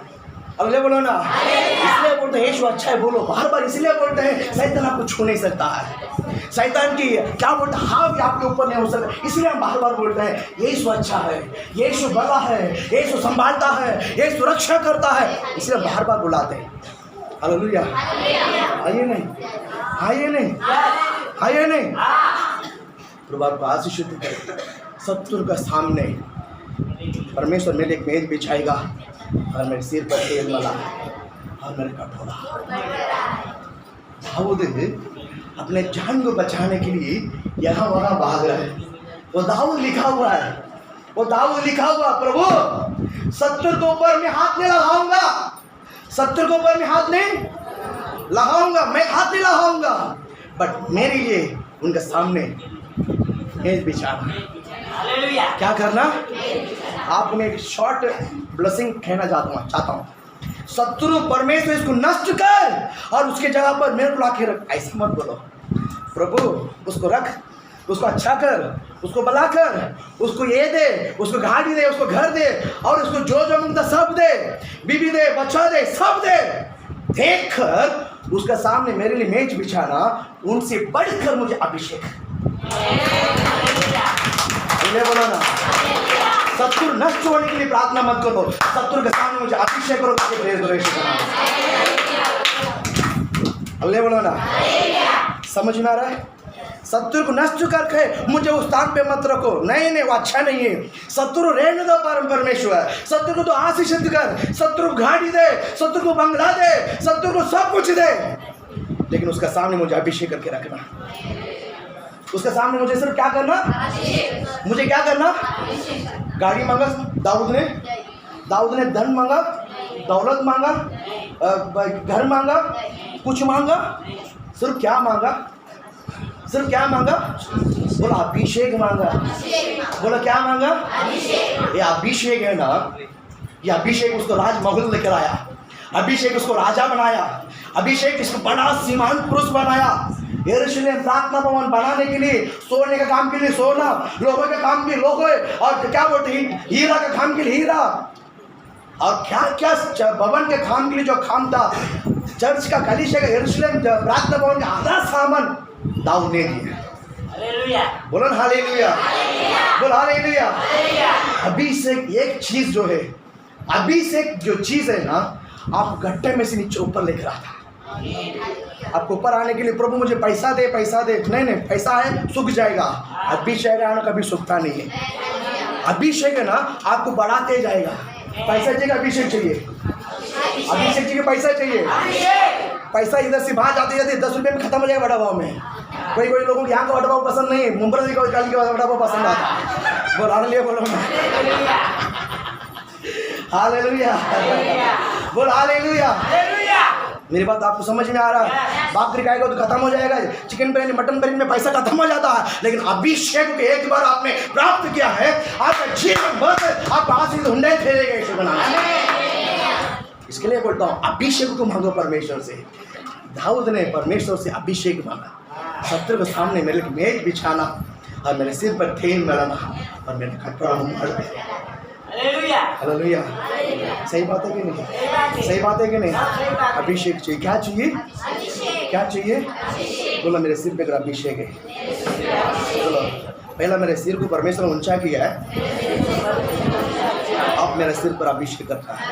अगले बोलो ना, इसलिए बोलते हैं यीशु अच्छा है, बोलो बार बार इसलिए बोलते हैं शैतान आपको छू नहीं सकता है। शैतान की क्या बोलते हैं, हाँ भी आपके ऊपर नहीं हो सकता, इसलिए हम बार बार बोलते हैं यीशु अच्छा है, यीशु भला है, यीशु संभालता है, यीशु रक्षा करता है, इसलिए बार बार बुलाते हैं। हालेलुया। आइए नहीं, आइए नहीं, आइए नहीं। प्रभु आपको आशीष करे। शत्रु का सामने परमेश्वर मेरे एक मेज बिछाएगा और मेरे सिर पर तेल मला और मेरे कटोरा। दाऊद अपने जान को बचाने के लिए यहाँ वहाँ भाग रहा है। वो दाऊद लिखा हुआ है, वो दाऊद लिखा हुआ, प्रभु शत्रु के ऊपर मैं हाथ नहीं लगाऊंगा, शत्रु के ऊपर मैं हाथ नहीं लगाऊंगा, मैं हाथ नहीं लगाऊंगा, बट मेरे लिए उनके सामने मेज बिछाना। क्या करना? आपको मैं एक शॉर्ट ब्लेसिंग कहना चाहता हूँ। शत्रु परमेश्वर इसको नष्ट कर और उसके जगह पर मेरे को लाके रख। ऐसा मत बोलो, प्रभु उसको रख, उसको अच्छा कर, उसको भला कर, उसको ये दे, उसको गाड़ी दे, उसको घर दे, और उसको जो जो मांगता सब दे, बीबी दे, बच्चा दे, सब दे। देख कर उसका सामने मेरे लिए मेज बिछाना, उनसे बढ़कर मुझे अभिषेक। बोलो ना, शत्रु नष्ट होने के लिए प्रार्थना मत करो, शत्रु के सामने मुझे अभिषेक करो, प्रेज करो यीशु का नाम। अल्लाह बोलो ना, समझ में आ रहा है? शत्रु को नष्ट करके मुझे उस स्थान पे मत रखो, नहीं नहीं वो अच्छा नहीं है। शत्रु रहने दो परमेश्वर, शत्रु को तो आशीष कर, शत्रु को गाड़ी दे, शत्रु को बंगला दे, शत्रु को सब कुछ दे, लेकिन उसका सामने मुझे अभिषेक करके रखना। उसके सामने मुझे सिर्फ क्या करना? मुझे क्या करना? गाड़ी मांगा दाऊद ने, दाऊद ने धन मांगा, दौलत मांगा, घर मांगा, कुछ मांगा? सिर्फ क्या मांगा? सिर्फ क्या मांगा? बोला अभिषेक मांगा। बोला क्या मांगा? ये अभिषेक है ना, ये अभिषेक उसको राजमहल लेकर आया, अभिषेक उसको राजा बनाया, अभिषेक इसको बड़ा सीमांत पुरुष बनाया। यरूशलेम प्रार्थना भवन बनाने के लिए, सोने का काम के लिए सोना, लोहे का काम के लिए लोहे, और क्या बोलते हैं, हीरा का काम के लिए हीरा, और क्या क्या भवन के काम के लिए जो काम था, चर्च का, कलीसिया का, यरूशलेम प्रार्थना भवन का आधा सामान दाऊद ने दिया। बोलो हालेलुया, बोलो हालेलुया। अभिषेक एक चीज जो है, अभिषेक जो चीज है ना, आप गड्ढे में से नीचे ऊपर लेकर आता। आपको ऊपर आने के लिए प्रभु मुझे पैसा दे, पैसा दे, नहीं, पैसा है सूख जाएगा, अभिषेक आना कभी सूखता नहीं है। अभिषेक है ना, आपको बढ़ाते जाएगा। पैसा चाहिए, अभिषेक चाहिए, अभिषेक चाहिए, पैसा चाहिए। पैसा इधर से बाहर जाते जाते 10 रुपये में खत्म हो जाएगा वड़ा पाव में। कोई लोगों को यहाँ का वड़ा पाव पसंद नहीं है, मुंबई का वड़ा पाव पसंद आता है। बोल हालेलुया, बोलो हालेलुया, बोल हालेलुया। मेरी बात आपको समझ में आ रहा है? बकरी खाएगा तो खत्म हो जाएगा, चिकन बिरयानी, मटन बिरयानी में पैसा खत्म हो जाता है, लेकिन अभिषेक को एक बार आपने प्राप्त किया है, आपका जीवन भर आप आशीष ढूंढे थे। इसके लिए बोलता हूँ, अभिषेक को मांगो परमेश्वर से। दाऊद ने परमेश्वर से अभिषेक मांगा, शत्रु के सामने मेरे लिए मेज बिछाना, और मेरे सिर पर तेल मलना, और मेरे कटोरा मार दिया। हालेलुया। सही बात है कि नहीं? सही बात है कि नहीं? अभिषेक चाहिए। क्या चाहिए? क्या चाहिए? बोलो मेरे सिर पे अगर अभिषेक है, बोलो पहला मेरे सिर को परमेश्वर ने ऊंचा किया है, अब मेरे सिर पर अभिषेक करता है।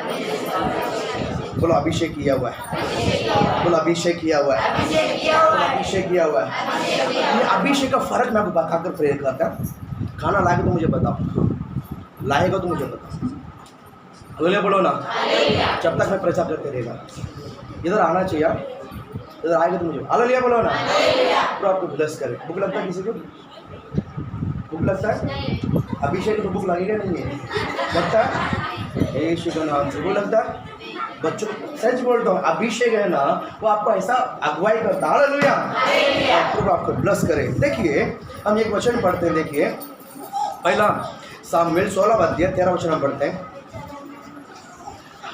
बोलो अभिषेक किया हुआ है, बोलो अभिषेक किया हुआ है, अभिषेक किया हुआ है। ये अभिषेक का फर्क मैं आपको बताकर प्रेयर करता हूँ। खाना लाएगा तो मुझे बताओ, लाएगा तो मुझे बताओ। हालेलुया बोलो ना, जब तक मैं प्रचार करते रहेगा। इधर आना चाहिए, इधर आएगा तो मुझे हालेलुया बोलो ना। तो आपको ब्लेस करे। भूख लगता है किसी को? भूख लगता है? अभिषेक तो भूख लगेगा नहीं है, लगता है? यीशु के नाम से भूख लगता है? बच्चों सच बोलता हूँ, अभिषेक है ना, वो आपको ऐसा अगुवाई करता है। हालेलुया, प्रभु आपको ब्लेस करे। देखिए हम एक वचन पढ़ते हैं, देखिए पहला सामुएल 16:13 हम पढ़ते हैं।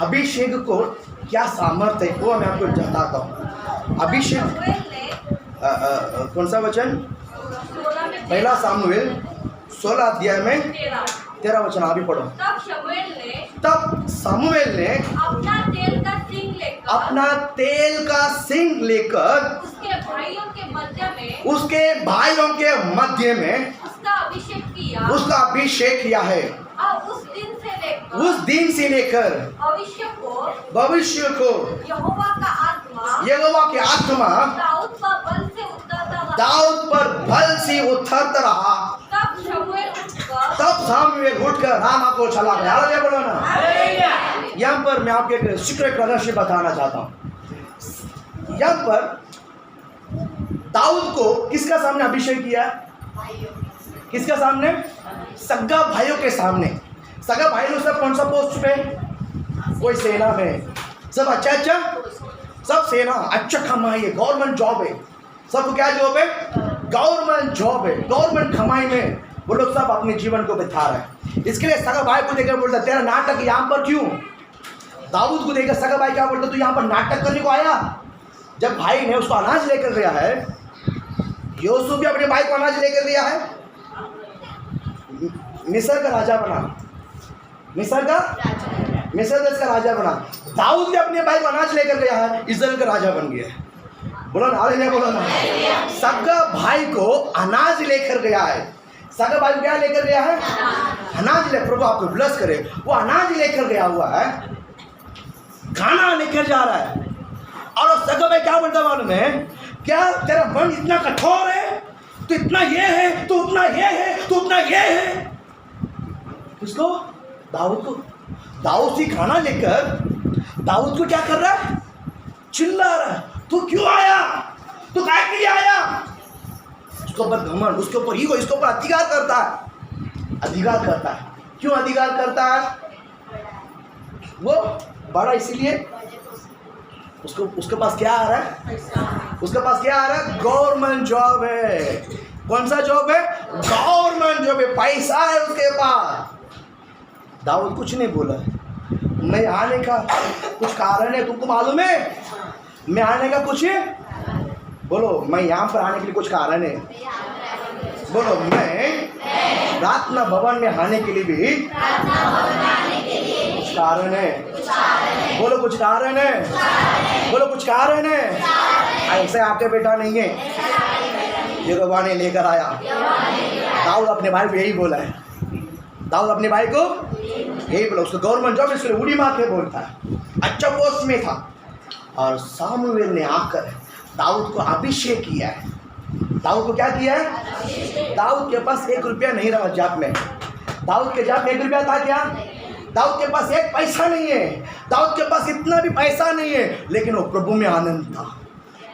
अभिषेक को क्या सामर्थ्य है वो मैं आपको बताता हूँ। अभिषेक कौन सा वचन? पहला सामुएल 16 में 13 वचन, आप भी पढ़ो। तब सामुएल ने अपना तेल का सिंग लेकर उसके भाइयों के मध्य में उसका अभिषेक किया है। उस दिन से लेकर भविष्य को यहोवा की आत्मा दाऊद पर बल से उतरता रहा। तब सामुएल उठकर रामा को चला गया। हालेलुया बोलो ना। यहाँ पर मैं आपको एक सीक्रेट रहस्य बताना चाहता हूँ। यहाँ पर दाऊद को किसका सामने अभिषेक किया? किसका सामने? सगा भाइयों के सामने। सगा भाई लोग सब कौन सा पोस्ट पे? कोई सेना में, सब अच्छा, सब सेना, अच्छा कमाई है, गवर्नमेंट जॉब है, सब क्या जॉब है? गवर्नमेंट जॉब है। गवर्नमेंट कमाई में वो लोग सब अपने जीवन को बिता रहे हैं। इसके लिए सगा भाई को देखकर बोलता, तेरा नाटक यहाँ पर क्यों? दाऊद को देखकर सगा भाई क्या बोलता, तू यहाँ पर नाटक करने को आया? जब भाई ने उसको अनाज लेकर गया है, यूसुफ भी अपने भाई को अनाज लेकर गया है, मिस्र का राजा बना, मिस्र देश का राजा बना। दाऊद भी अपने भाई को अनाज लेकर गया है, इस्राएल का राजा बन गया है। बोलो ना हालेलुया बोलो ना। सगा भाई को अनाज लेकर गया है। सगा भाई क्या लेकर गया है? अनाज ले। प्रभु आपको ब्लेस करे। वो अनाज लेकर गया हुआ है, खाना लेकर जा रहा है, और सगा भाई क्या बोलता मालूम है? क्या तेरा मन इतना कठोर है? तो इतना ये है, तो उतना ये है, तो उतना ये है। किसको? दाऊद को। दाऊद से खाना लेकर दाऊद को क्या कर रहा है? चिल्ला रहा है, तू क्यों आया? तू काय के लिए आया? उसके ऊपर घमंड, उसके ऊपर ईगो, इसके ऊपर अधिकार करता है। अधिकार करता है। क्यों अधिकार करता है? वो बड़ा इसीलिए उसके पास क्या आ रहा है? उसके पास क्या आ रहा है? गवर्नमेंट जॉब है। कौन सा जॉब है? गवर्नमेंट जॉब है, पैसा है उसके पास। दाऊद कुछ नहीं बोला, मैं आने का कुछ कारण है, तुमको मालूम है? मैं आने का कुछ है, बोलो मैं यहाँ पर आने के लिए कुछ कारण है। बोलो मैं प्रार्थना भवन में आने के लिए भी कुछ कारण है। बोलो कुछ कारण है। बोलो कुछ कारण है। ऐसे आपके बेटा नहीं है, यहोवा ने लेकर आया। दाऊद अपने भाई को यही बोला है। दाऊद अपने भाई को यही बोला। उसको गवर्नमेंट जॉब इसलिए उड़ी मार के बोलता है, अच्छा पोस्ट में था। और सामुएल ने आकर दाऊद को अभिषेक किया है। दाऊद को क्या किया है? दाऊद के पास 1 रुपया नहीं रहा जाप में। दाऊद के जाप में 1 रुपया था क्या? दाऊद के पास 1 पैसा नहीं है। दाऊद के पास इतना भी पैसा नहीं है, लेकिन वो प्रभु में आनंद था।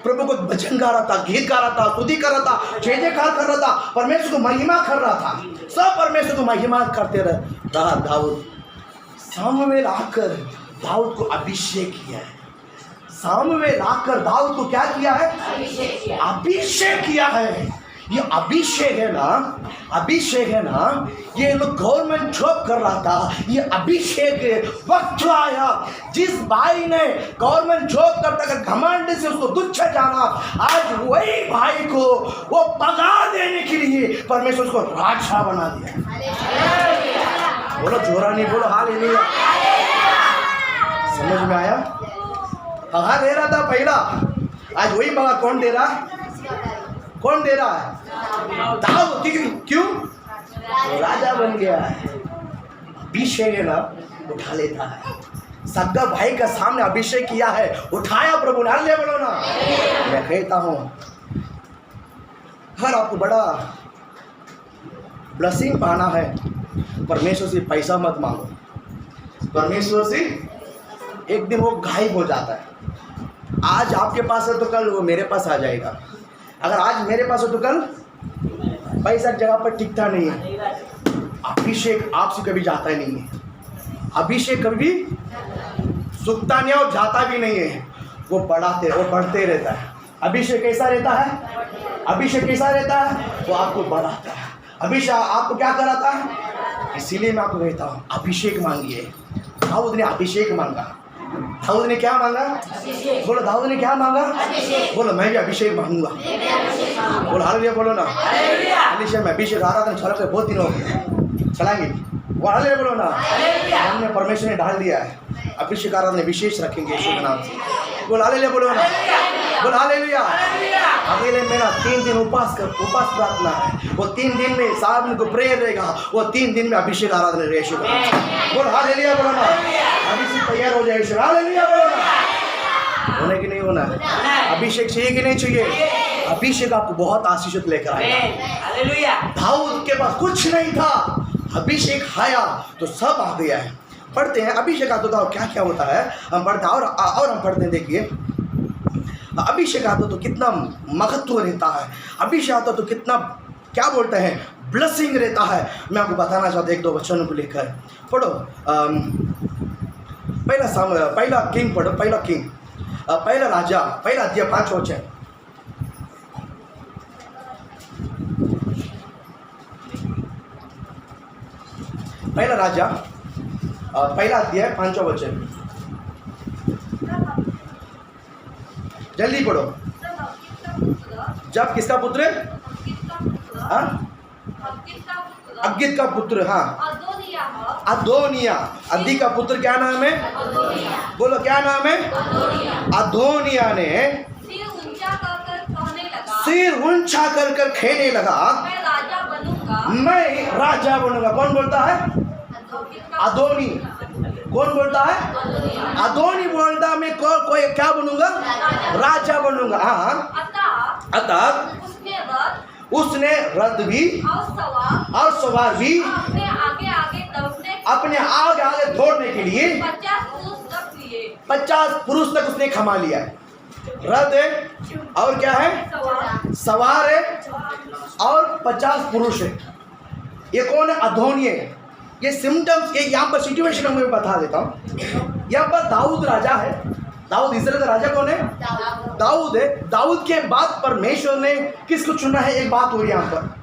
प्रभु को भजन गा रहा था, गीत गा रहा था, स्तुति कर रहा था, जय जयकार कर रहा था, परमेश्वर को महिमा कर रहा था। सब परमेश्वर को महिमा करते रहा दाऊद। सामुएल आकर दाऊद को अभिषेक किया है। सामुएल आकर दाऊद को क्या किया है? अभिषेक किया है। ये अभिषेक है ना, ये लोग गवर्नमेंट जॉब कर रहा था। ये अभिषेक वक्त आया, जिस भाई ने गवर्नमेंट जॉब करता कर घमंड से उसको तुच्छ जाना, आज वही भाई को वो पगा देने के लिए परमेश्वर उसको राजा बना दिया। बोलो जोरा नहीं, बोलो हालेलुया। समझ में आया? पगा दे रहा था पहला, आज वही पगा कौन दे रहा है? कौन दे रहा है? दाऊद। क्यों? तो राजा बन गया है। अभिषेक है ना, उठा लेता है। सगा भाई का सामने अभिषेक किया है, उठाया प्रभु ने। ले बोलो ना। मैं कहता हूं, हर आपको बड़ा ब्लेसिंग पाना है, परमेश्वर से पैसा मत मांगो। परमेश्वर से एक दिन वो गायब हो जाता है। आज आपके पास है तो कल वो मेरे पास आ जाएगा। अगर आज मेरे पास हो तो कल पैसा जगह पर टिकता नहीं है। अभिषेक आपसे कभी जाता ही नहीं है। अभिषेक कभी सूखता नहीं और जाता भी नहीं है। वो बढ़ते रहता है। अभिषेक कैसा रहता है? अभिषेक कैसा रहता है? वो आपको बढ़ाता है। अभिषेक आपको क्या कराता है? इसीलिए मैं आपको कहता हूँ, अभिषेक मांगिए। दाऊद ने अभिषेक मांगा। दाऊद ने क्या मांगा? बोलो, दाऊद ने क्या मांगा? बोलो, मैं भी अभिषेक मांगूंगा। बोलो हालेलुया, बोलो ना। हालेलुया। मैं अभिषेक आराधना चला के बहुत दिन हो गए, चलाएंगे। वो हालेलुया बोलो ना। हमने परमेश्वर ने डाल दिया है, अभिषेक आराधना विशेष रखेंगे यीशु के नाम से। बोलो हालेलुया, बोलो ना। बोलो हालेलुया। अगले मेरा 3 दिन उपवास प्रार्थना है। वो 3 दिन में सामने को प्रेयर रहेगा। वो 3 दिन में अभिषेक आराधना रहेगा यीशु के नाम से। बोलो हालेलुया, बोलो ना। अभिषेक तैयार हो जाए। हालेलुया बोलो ना। होने की नहीं होना? अभिषेक चाहिए कि नहीं चाहिए? अभिषेक आपको बहुत आशीषित लेकर आएगा। हालेलुया। दाऊद के पास कुछ नहीं था, अभिषेक आया तो सब आ गया है। पढ़ते हैं अभिषेक आता था और क्या क्या होता है, हम पढ़ते हैं और हम पढ़ते हैं। देखिए, अभिषेक आता तो कितना महत्व रहता है। अभिषेक आता तो कितना क्या बोलते हैं, ब्लेसिंग रहता है। मैं आपको बताना चाहता हूँ 1-2 वचनों को लेकर। पढ़ो पहला किंग पढ़ो। पहला राजा, पहला अध्याय 5 वचन। पहला राजा पहला अध्याय 5 वचन, जल्दी पढ़ो। जब किसका पुत्र? अग्गित का पुत्र। हाँ, अदोनिया। अद्दी का पुत्र क्या नाम है? बोलो क्या नाम है? अदोनिया ने सिर ऊंचा कर कहने लगा, मैं राजा बनूंगा। कौन बोलता है? अदोनी। कौन बोलता है? अदोनी बोलता मैं कोई क्या बनूंगा? राजा बनूंगा। हाँ, अतः उसने रथ भी और सवार भी अपने आगे दौड़ने के लिए 50 पुरुष तक उसने खमा लिया है। रथ है और क्या है? सवार है और 50 पुरुष है। ये कौन है? अदोनी है। ये सिम्टम्स, ये यहाँ पर सिचुएशन मैं बता देता हूँ। यहाँ पर दाऊद राजा है। दाऊद इस्राएल का राजा कौन है? दाऊद है। दाऊद के बाद परमेश्वर ने किसको चुना है? एक बात हो रही है यहाँ पर।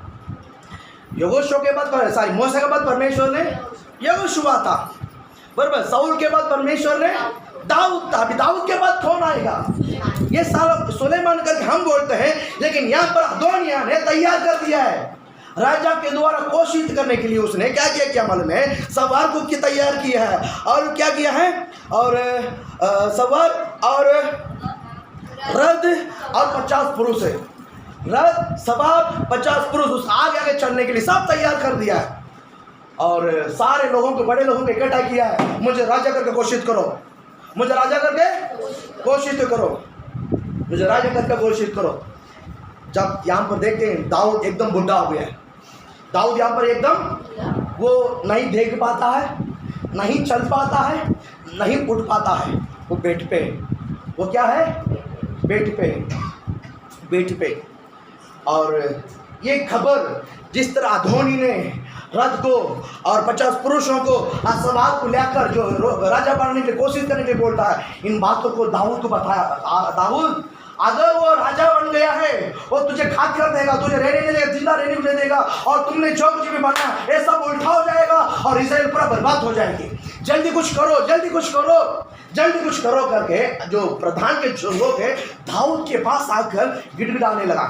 यहोशू के बाद मूसा के बाद परमेश्वर ने यहोशुआ था, बराबर। साउल के बाद परमेश्वर ने दाऊद था। अभी दाऊद के बाद कौन आएगा? ये सारा सुलेमान करके हम बोलते हैं, लेकिन यहाँ पर अदोनिया ने तैयार कर दिया है राजा के द्वारा घोषित करने के लिए। उसने क्या किया, क्या मालूम है? सवार को की तैयार किया है, और क्या किया है? और सवार और रथ और 50 पुरुष है। रथ, सवार, 50 पुरुष उस आगे आगे चलने के लिए सब तैयार कर दिया है। और सारे लोगों को, बड़े लोगों को इकट्ठा किया है। मुझे राजा करके घोषित करो, मुझे राजा करके घोषित करो, मुझे राजा करके घोषित करो। जब यहाँ पर देखते हैं दाऊद एकदम बुढ़ा हो गया है। दाऊद यहाँ पर एकदम वो नहीं देख पाता है, नहीं चल पाता है, नहीं उठ पाता है। वो बेड पे, वो क्या है? बेड पे, बेड पे। और ये खबर जिस तरह अदोनी ने रथ को और 50 पुरुषों को सवार को लेकर जो राजा बनने की कोशिश करने के लिए बोलता है, इन बातों को दाऊद को बताया। दाऊद अगर वो राजा बन गया है, वो तुझे खाद कर देगा, तुझे रहने नहीं देगा, जिंदा रहने नहीं देगा, और तुमने जो कुछ भी बनना ये सब उल्टा हो जाएगा और इस्राएल पूरा बर्बाद हो जाएगी। जल्दी कुछ करो, जल्दी कुछ करो, जल्दी कुछ करो करके जो प्रधान के जो लोग हैं दाऊद के पास आकर गिड़गिड़ाने लगा।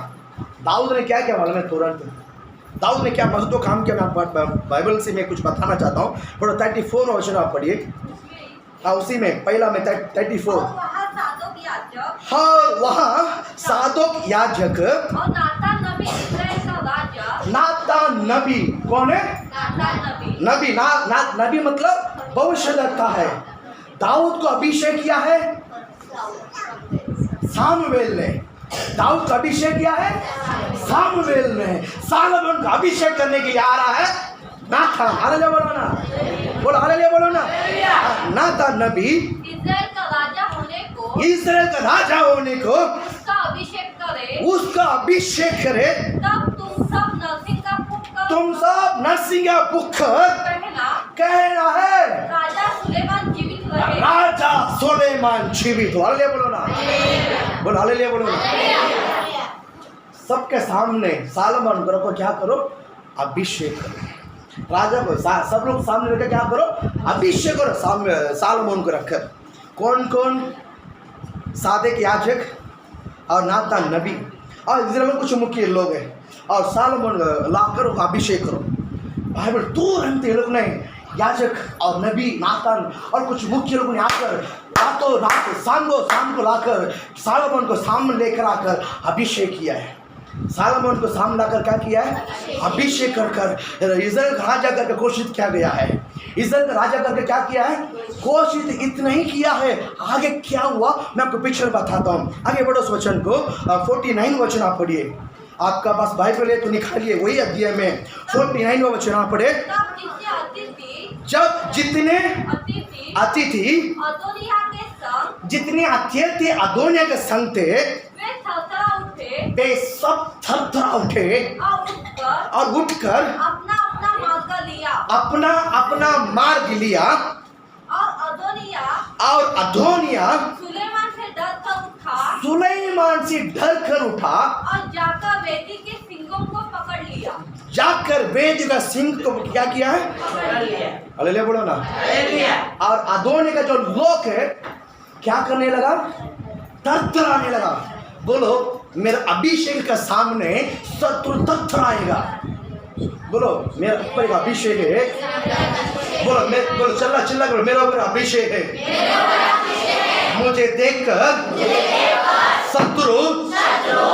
दाऊद ने क्या किया मालूम है? तुरंत दाऊद ने क्या मजदूर काम किया? मैं बाइबल से मैं कुछ बताना चाहता हूँ। थोड़ा 34 वचन आप पढ़िए। हाँ, उसी में पहला में 34। हाँ, वहाँ सादोक याजक और नातान नबी इस्राएल का राजा। नातान नबी कौन है? नातान नबी। नबी नबी मतलब भविष्यद्वक्ता है। दाऊद को अभिषेक किया है सामुएल ने। दाऊद का अभिषेक किया है सामुएल ने। सालोमन का अभिषेक करने के लिए आ रहा है नातान। हालेलुया बोलो ना, बोलो हालेलुया बोलो ना। नातान नबी इस्राएल का राजा होने को, इस्राएल का राजा होने को उसका अभिषेक करे, उसका अभिषेक करे। तब तुम सब नरसिंह का पुत्र, तुम सब नरसिंह का पुत्र कहना है राजा सुलेमान जीवित रहे। राजा सुलेमान जीवित। हालेलुया बोलो ना, बोलो हालेलुया बोलो ना। सबके सामने सालोमन को क्या करो? अभिषेक करो। राजा को सब लोग सामने रखकर क्या करो? अभिषेक करो सालोमन को रखकर। कौन कौन? सादेक याजक और नातान नबी और इस्राएल में कुछ मुख्य लोग हैं, और सालोमन लाकर अभिषेक करो। बाइबल तुरंत ये लोग ने याजक और नबी नातान और कुछ मुख्य लोगों ने आकर रातों रात शाम को लाकर सालोमन को सामने लेकर आकर अभिषेक किया है। सालोमन को सामने लाकर क्या किया है? अभिषेक कर इस्राएल का राजा करके घोषित किया गया है। इस्राएल का राजा करके क्या किया है? घोषित। इतना ही किया है, आगे क्या हुआ मैं आपको पिक्चर बताता हूँ। आगे बढ़ो उस वचन को। 49 वचन आप पढ़िए। आपका पास बाइबल है तो निकालिए, वही अध्याय में 49 वचन आप पढ़े। जब जितने अतिथि अदोनिया के संग, जितने अतिथि अदोनिया के संग थे वे थरथरा उठे, वे सब थरथरा उठे और उठकर अपना अपना मार्ग लिया, अपना अपना मार्ग लिया। और अदोनिया सुलेमान से डर कर उठा, सुलेमान से डर कर उठा और जाकर वेदी के सिंगों को पकड़ लिया, जाकर वेदी का सिंह को क्या किया है? पकड़ लिया। हालेलुया बोलो ना। और अदोनिया का जो लोग है क्या करने लगा? थरथराने लगा। बोलो मेरे अभिषेक के सामने शत्रु थरथराएगा। बोलो मेरा ऊपर का अभिषेक है। बोलो चिल्ला बोलो मेरा ऊपर अभिषेक है। मुझे देखकर शत्रु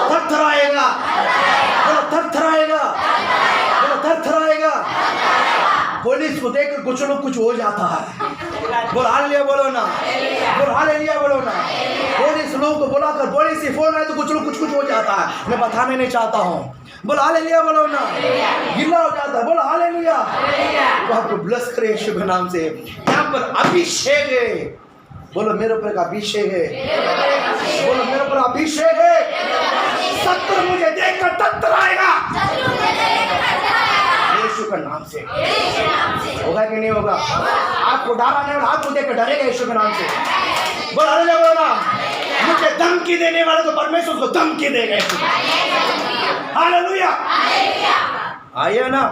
थरथराएगा। बोलो थरथराएगा, बोलो थरथराएगा। पुलिस को देखकर कुछ लोग कुछ हो जाता है। बोलो हालेलुया बोलो ना, बोलो हालेलुया बोलो ना। पुलिस लोगों को बुलाकर पुलिस से फोन आए तो कुछ लोग कुछ हो जाता है। मैं बताने नहीं चाहता हूँ। बोलो हालेलुया बोलो ना। गिला हो जाता है। बोलो हालेलुया। वो आपको ब्लेस करे शुभ नाम से। यहाँ पर अभिषेक है। बोलो मेरे ऊपर का अभिषेक है। बोलो मेरे ऊपर अभिषेक है। शत्रु मुझे देखकर थरथराएगा। यीशु के नाम से। होगा कि नहीं होगा? आपको डर आने वाला आपको देख कर डरेगा यीशु के नाम से। बोल हालेलुया बोलो ना। मुझे धमकी देने वाला तो परमेश्वर को धमकी देगा। हालेलुया। आइए ना।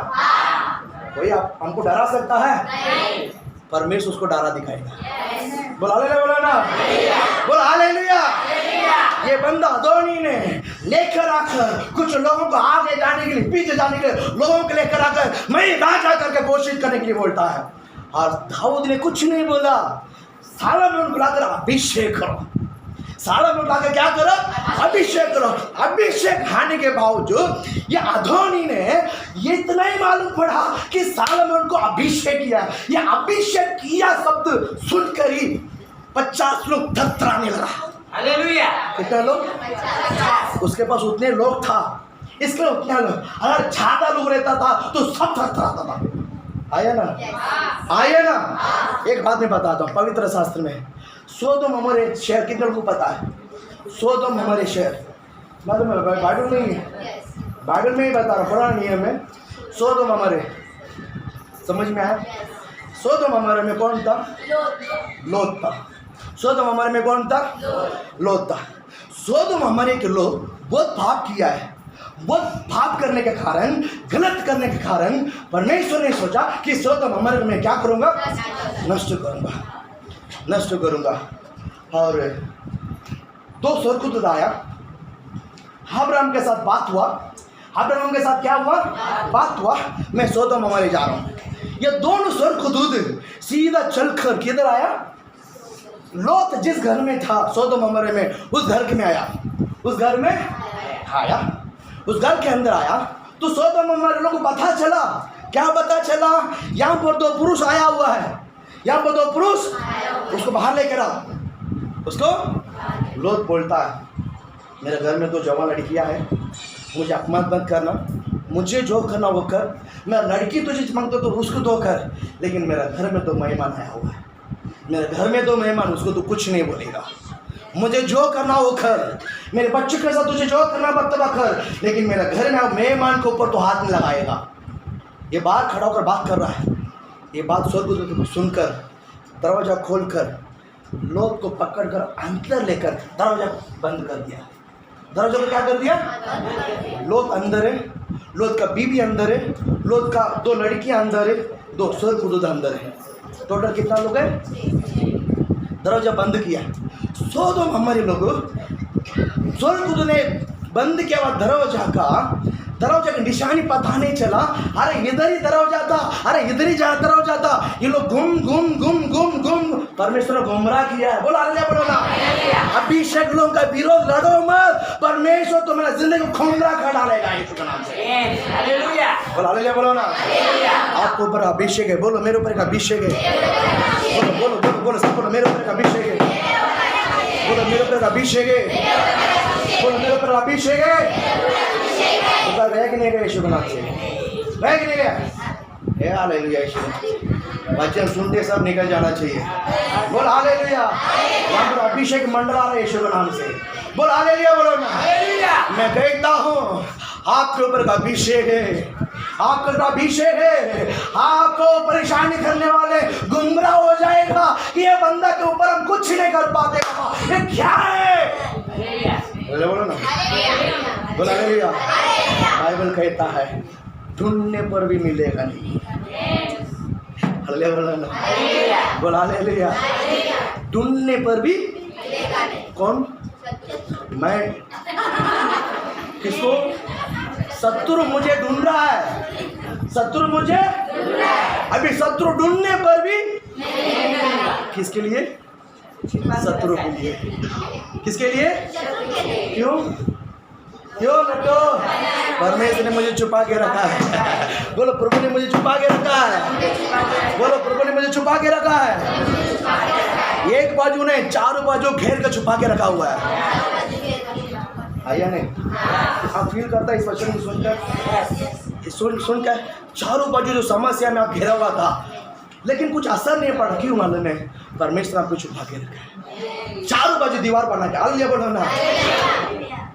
कोई आप हमको डरा सकता है? परमेश्वर उसको डरा दिखाएगा। बोल हालेलुया बोलो ना। बोल हालेलुया। ये बंदा अदोनी ने लेकर आकर कुछ लोगों को आगे जाने के लिए, पीछे जाने के लिए, लोगों को लेकर आकर मैं राजा करके घोषित करने के लिए बोलता है। और दाऊद ने कुछ नहीं बोला। सालोमन को लाकर अभिषेक करो। सालोमन को लाकर क्या करो? अभिषेक करो। अभिषेक खाने के बावजूद ये अदोनी ने ये इतना ही मालूम पड़ा कि सालोमन को अभिषेक किया। ये अभिषेक किया शब्द सुनकर ही 50 लोग थरथराने लगा। हालेलुया। कितने लोग? उसके पास उतने लोग था, इसके उतने लोग। अगर ज्यादा लोग रहता था तो सब थरथराता था। आया ना? आया ना? एक बात मैं बताता हूँ, पवित्र शास्त्र में सोदोम हमारे शहर, कितने लोगों को पता है? सोदोम हमारे शहर, मतलब बाइबल में ही है, बाइबल में ही बता रहा, पुराना नियम में। सोदोम हमारे, समझ में आया? सोदोम हमारे में कौन था? लोत था। सोदोम हमारे में कौन था? लोत था। सोदोम हमारे के लोग बहुत पाप किया है। बहुत पाप करने के कारण, गलत करने के कारण परमेश्वर ने सोचा कि सोदोम हमारे में क्या करूँगा? नष्ट करूँगा, नष्ट करूँगा। और 2 स्वर्गदूत आया, अब्राहम के साथ बात हुआ। अब्राहम के साथ क्या हुआ? बात हुआ, मैं सोदोम हमारे जा रहा हूँ। ये दोनों स्वर्गदूत सीधा चलकर किधर आया? लोत जिस घर में था सोदोम हमारे में, उस घर में आया। उस घर में आया, उस घर के अंदर आया तो सोदोम हमारे लोगों को पता चला। क्या पता चला? यहाँ पर 2 पुरुष आया हुआ है। यहाँ पर 2 पुरुष, उसको बाहर लेकर आओ। उसको लोत बोलता है, मेरे घर में 2 जवान लड़कियाँ हैं, मुझे अपमान मत करना, मुझे जो करना वो कर। मैं लड़की तुझे मांगता तो उसको दो कर, लेकिन मेरा घर में 2 मेहमान आया हुआ है। मेरे घर में 2 मेहमान, उसको तो कुछ नहीं बोलेगा। मुझे जो करना वो कर, मेरे बच्चे के साथ तुझे जो करना बर्तवा कर, लेकिन मेरे घर में मेहमान के ऊपर तो हाथ नहीं लगाएगा। ये बाहर खड़ा होकर बात कर रहा है। ये बात स्वर्गदूत को सुनकर दरवाजा खोलकर लोत को पकड़कर अंदर लेकर दरवाजा बंद कर दिया। दरवाजा को क्या कर दिया? लोत अंदर है, लोत का बीबी अंदर है, लोत का 2 लड़कियां अंदर है, 2 स्वर्गदूत अंदर है। टोटल कितना लोग हैं? दरवाजा बंद किया। सोदोम हमारे लोग, स्वर्गदूत ने बंद किया हुआ दरवाजा की निशानी पता नहीं चला। अरे इधर ही दरवाजा था, अरे इधर ही दरवाजा था। ये लोग घूम परमेश्वर ने गुमराह किया है। बोलो हालेलुया बोलो ना। अभिषेक लोगों का विरोध लड़ो मत, परमेश्वर तुम्हारा जिंदगी को गुमराह कर डालेगा यीशु के नाम से। हालेलुया बोलो, हालेलुया बोलो ना। आपके ऊपर अभिषेक है, बोलो मेरे ऊपर का अभिषेक है। बोलो बोलो बोलो बोलो सब बोलो, मेरे ऊपर का अभिषेक है। बोलो मेरे ऊपर का अभिषेक है। बोलो मेरे ऊपर अभिषेक है। गया कि नहीं गया यीशु के नाम से? गया कि नहीं गया? हालेलुया। यीशु वचन सुनते सब निकल जाना चाहिए। बोल हालेलुया। यहाँ पर अभिषेक मंडरा रहा है यीशु के नाम से। बोल हालेलुया बोलो ना। मैं कहता हूँ आपके ऊपर का अभिषेक है, आपके ऊपर अभिषेक है। आपको परेशानी करने वाले गुमराह हो जाएगा कि ये बंदा के ऊपर हम कुछ नहीं कर पाते। ये क्या है? बोलो ना, बोला हालेलुया। बाइबल कहता है ढूंढने पर भी मिलेगा नहीं। हालेलुया बोला ना, बोला हालेलुया। ढूंढने पर भी कौन? मैं किसको? शत्रु मुझे ढूंढ रहा है, शत्रु मुझे अभी शत्रु ढूंढने पर भी किसके लिए? शत्रु के लिए। किसके लिए? क्यों? क्यों बेटो? परमेश्वर ने मुझे छुपा के रखा है। बोलो प्रभु ने मुझे छुपा के रखा है। बोलो प्रभु ने मुझे छुपा के रखा है। एक बाजू ने चारों बाजू घेर कर छुपा के रखा हुआ है। आया नहीं? आप फील करता है इस वचन को सुनकर? सुनकर चारों बाजू जो समस्या में आप घेरा हुआ था, लेकिन कुछ असर नहीं पड़ा। क्यों मालूम है? परमेश्वर आपको छुपा के रखा है। चारों बाजू दीवार बना के। हालेलुया बोलो ना।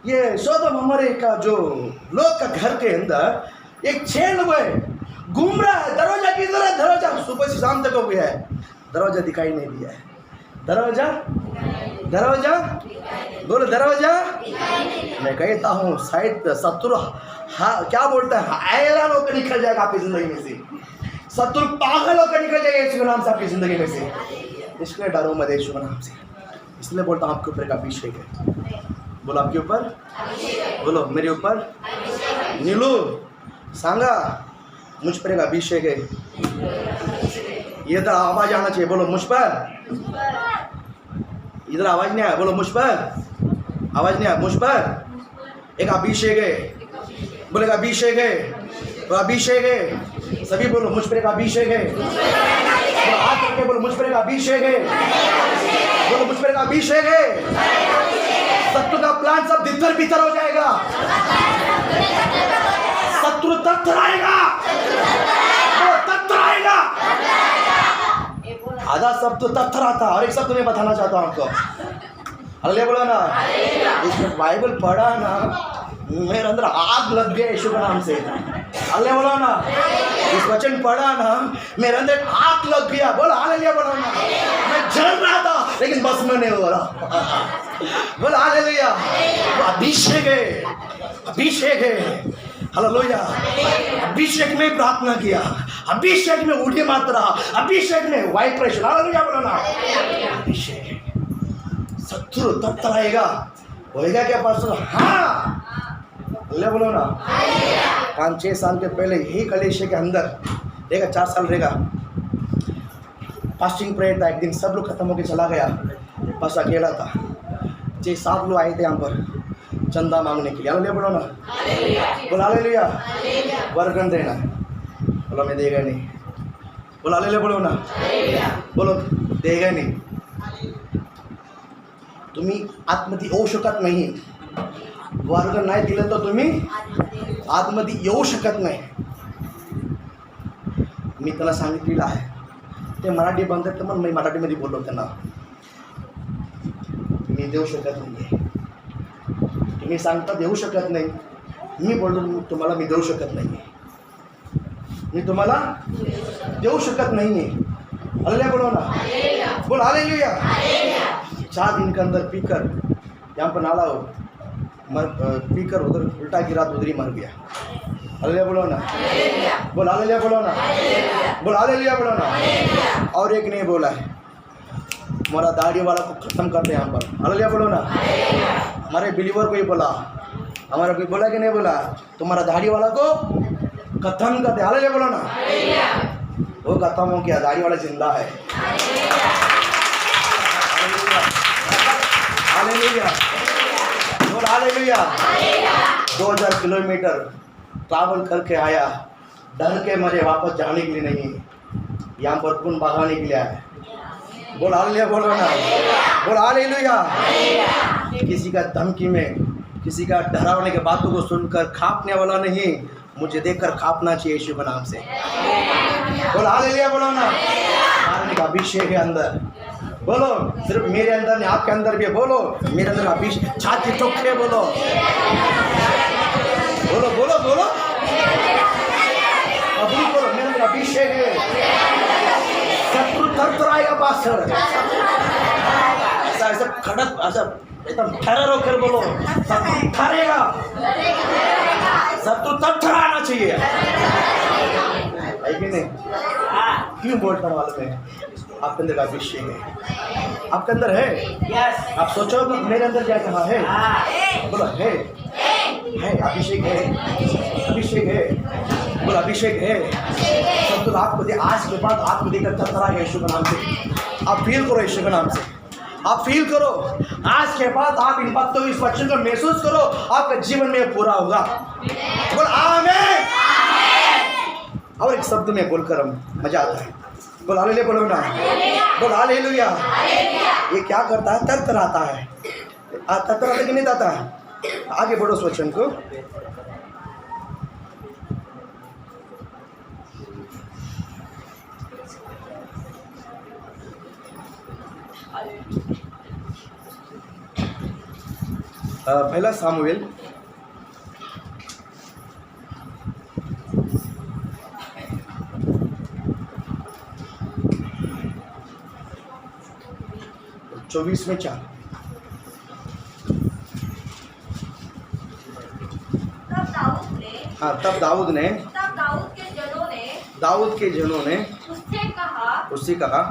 ये सोदोम हमारे का जो लोग का घर के अंदर एक चेल हुए, घूम रहा है, दरवाजा किधर है, दरवाजा सुबह से शाम तक हो गया है, दरवाजा दिखाई नहीं दिया है। दरवाजा दरवाजा बोलो दरवाजा। मैं कहता हूँ शायद शत्रु क्या बोलता है, ऐलान होकर निकल जाएगा आपकी जिंदगी में से, शत्रु पागल होकर निकल जाएगा यीशु के नाम से आपकी जिंदगी में से। इसलिए डरो मत यीशु के नाम से। इसलिए बोलता हूँ आपके ऊपर एक अभिषेक है। बोलो आपके ऊपर, बोलो मेरे ऊपर, नीलू सांगा मुझ पर एक अभिषेक है। ये इधर आवाज आना चाहिए, बोलो मुझ पर। इधर आवाज नहीं आया, बोलो मुझ पर। आवाज नहीं आया, मुझ पर एक अभिषेक है। बोले अभिषेक है, तो अभिषेक है। सभी बोलो मुझ पर एक अभिषेक है। तो हाथ करके बोलो मुझ पर एक अभिषेक है। बोलो मुझ पर एक अभिषेक है। शत्रु का प्लान सब तितर बितर हो जाएगा, शत्रु तत्तराएगा, वो तत्तराएगा। आधा शब्द तो तत्तराता और एक शब्द मैं बताना चाहता हूँ आपको। हालेलुया बोला ना। इसमें बाइबल पढ़ा ना, मेरे अंदर आग लग गया यीशु के नाम से। हालेलुया बोला ना। इस वचन पढ़ा ना, मेरे अंदर आग लग गया। बोला हालेलुया बोला ना। मैं जल रहा था लेकिन बस में नहीं हो रहा। बोला हालेलुया। अभिषेक है, अभिषेक है। हालेलुया। अभिषेक में प्रार्थना किया, अभिषेक में उठी मात्रा, अभिषेक में वाइब्रेशन। हालेलुया बोला ना। अभिषेक शत्रु तब तराएगा, होएगा क्या पास्टर? हाँ ले बोलो ना। 5-6 साल के पहले यही कलेशे के अंदर रहेगा, 4 साल रहेगा। फास्टिंग प्रेयर था, एक दिन सब लोग खत्म होकर चला गया, बस अकेला था। 6-7 लोग आए थे यहाँ पर चंदा मांगने के लिए। हालेलुया बोलो ना। बोला हालेलुया। वरगन देना, बोला मैं देगा नहीं। बोला हालेलुया बोलो ना। बोलो देगा नहीं। तुम्ही आतमध्ये येऊ शकत नाही, वर्ग नाही दिलं तर तुम्ही आतमध्ये येऊ शकत नाही। मी त्याला सांगितलेलं आहे, ते मराठी बनतात तर मग मी मराठीमध्ये बोललो त्यांना, मी देऊ शकत नाही। तुम्ही सांगता देऊ शकत नाही, मी बोललो तुम्हाला मी देऊ शकत नाही, मी तुम्हाला देऊ शकत नाही। हालेलुया बोलो ना। बोल हालेलुया। 4 दिन के अंदर पीकर यहाँ पर नाला हो पीकर उधर उल्टा गिरा तो उधर ही मर गया। हालेलुया बोलो ना। बोल हालेलुया बोलो ना। बोल हालेलुया बोलो ना। और एक नहीं बोला है, हमारा दाढ़ी वाला को खत्म करते हैं यहाँ पर। हालेलुया बोलो ना। हमारे बिलीवर को ही बोला, हमारा कोई बोला कि नहीं बोला, तुम्हारा दाढ़ी वाला को खत्म करते। हालेलुया बोलो ना। वो खत्म हो गया, दाढ़ी वाला जिंदा है। हालेलुया। बोल हालेलुया। 2000 किलोमीटर ट्रैवल करके आया, डर के मरे वापस जाने के लिए नहीं, यहाँ पर खून बहाने के लिए आया। बोल हालेलुया बोलो ना। बोल हालेलुया। किसी का धमकी में, किसी का डरावने के बातों को सुनकर खापने वाला नहीं, मुझे देखकर खापना चाहिए यीशु के नाम से। बोल हालेलुया बोलो ना। मारने का अभिषेक है अंदर। बोलो सिर्फ मेरे अंदर नहीं, आपके अंदर भी। बोलो मेरे अंदर अभिषेक, छाती ठोक के बोलो, बोलो बोलो बोलो, अभी बोलो मेरे अंदर अभिषेक है। शत्रु थरथराएगा पास्टर, ऐसा ऐसा खड़क, ऐसा एकदम ठहर होकर बोलो, शत्रु ठहरेगा, शत्रु थरथराना चाहिए, है कि नहीं? क्यों बोलता मालूम है? आपके अंदर अभिषेक है, आपके अंदर है। yes. आप सोचो मेरे अंदर क्या कहा है? बोलो है अभिषेक है, अभिषेक है। बोलो अभिषेक है। सब तो आपको दे, आज के बाद आपको देकर थरथरा है यीशु के नाम से। आप फील करो यीशु के नाम से, आप फील करो। आज के बाद आप इन बातों, इस वचन को महसूस करो, आपके जीवन में पूरा होगा। बोल आमीन। और एक शब्द में बोलकर हम मजा आता है। बोल हालेलुया बोलो ना। बोल हालेलुया। ये क्या करता है? तरतराता है। तरतराता कि नहीं आता है? आगे बढ़ो उस वचन को। पहला सामुएल 22 24 में 4। तब दाऊद के जनों ने उससे कहा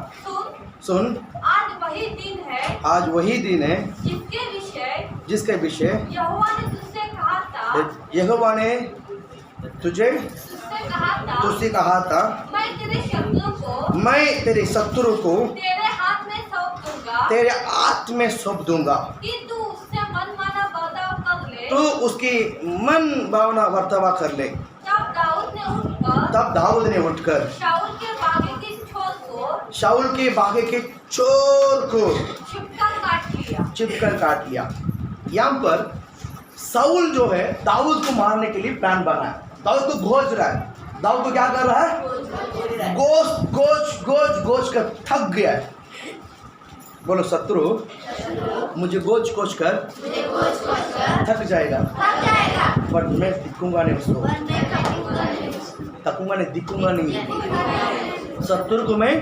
सुन आज वही दिन है जिसके विषय यहोवा ने तुझसे कहा था मैं तेरे शत्रु को तेरे हाथ में सौंप दूंगा तू उसकी मन भावना वर्तवा कर ले। तब दाऊद ने उठकर शाऊल के बागे के चोर को चिपकर काट लिया। यहाँ पर शाऊल जो है दाऊद को मारने के लिए प्लान बना है, दाऊद को खोज रहा है। दाऊद को क्या कर रहा है? गोच कर थक गया है। बोलो शत्रु मुझे गोच कर थक जाएगा, पर मैं दिखूंगा नहीं उसको, थकूंगा नहीं, दिखूंगा नहीं। शत्रु को मैं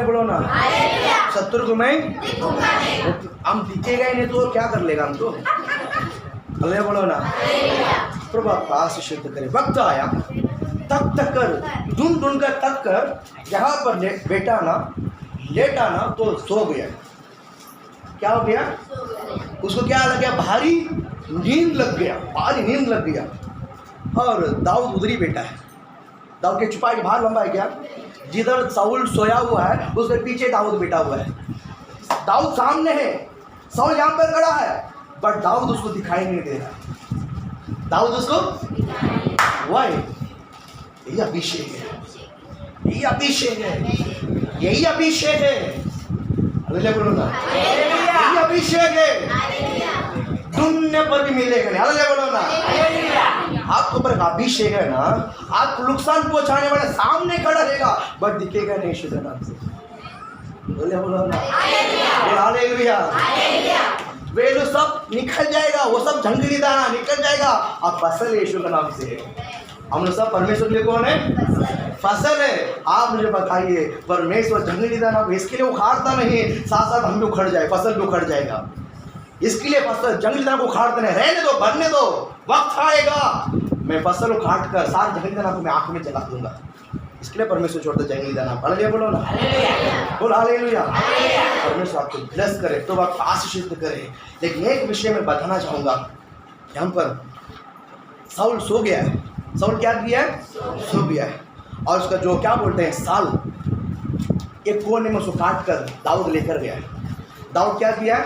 बोलो ना, शत्रु को मैं हम दिखेगा ही नहीं तो क्या कर लेगा हमको, अल्लाह बोलो ना। प्रभु पास सिद्ध करे। वक्त आया तक कर ढूंढ कर तक कर यहाँ पर लेटा ना तो सो गया। क्या हो गया? उसको क्या लग गया? भारी नींद लग गया। और दाऊद उधर ही बैठा है। दाऊद के छुपा के बाहर लंबा है क्या? जिधर शाऊल सोया हुआ है उसके पीछे दाऊद बैठा हुआ है। दाऊद सामने है, शाऊल यहाँ पर खड़ा है, बट दाऊद उसको दिखाई नहीं दे रहा। दाऊद उसको वाई यही अभिषेक है। अल्लाह बोलो ना, यही अभिषेक है। दुनिया पर भी मिलेगा नहीं। अल्लाह बोलो ना, आपके ऊपर अभिषेक है ना, आपको नुकसान पहुंचाने वाले सामने खड़ा रहेगा, बट दिखेगा नहीं यीशु के नाम से। अल्लाह बोलो ना, हालेलुया। वे लोग सब निकल जाएगा, वो सब जंगली दाना निकल जाएगा। आप फसल यीशु के नाम से। हम लोग सब परमेश्वर के लिए कौन है? फसल है। आप मुझे बताइए, परमेश्वर जंगली दाना को इसके लिए उखाड़ता नहीं, साथ हम भी उखड़ जाए, फसल भी उखड़ जाएगा। इसके लिए फसल जंगली दाना को उखाड़ते नहीं, रहने दो, भरने दो, वक्त आएगा मैं फसल उखाड़ कर सारे जंगली दाना को मैं आंख में जला दूंगा। इसके लिए परमेश्वर छोड़ता जंगली दाना। हालेलुया बोलो ना, बोल हालेलुया। परमेश्वर आपको ब्लेस करे, तो आप आशीषित करे। लेकिन एक विषय में बताना चाहूंगा, यहाँ पर शाऊल सो गया है। शाऊल क्या किया है? सो गया है। और उसका जो क्या बोलते हैं साल, एक कोने में उसको काट कर दाऊद लेकर गया है। दाऊद क्या किया?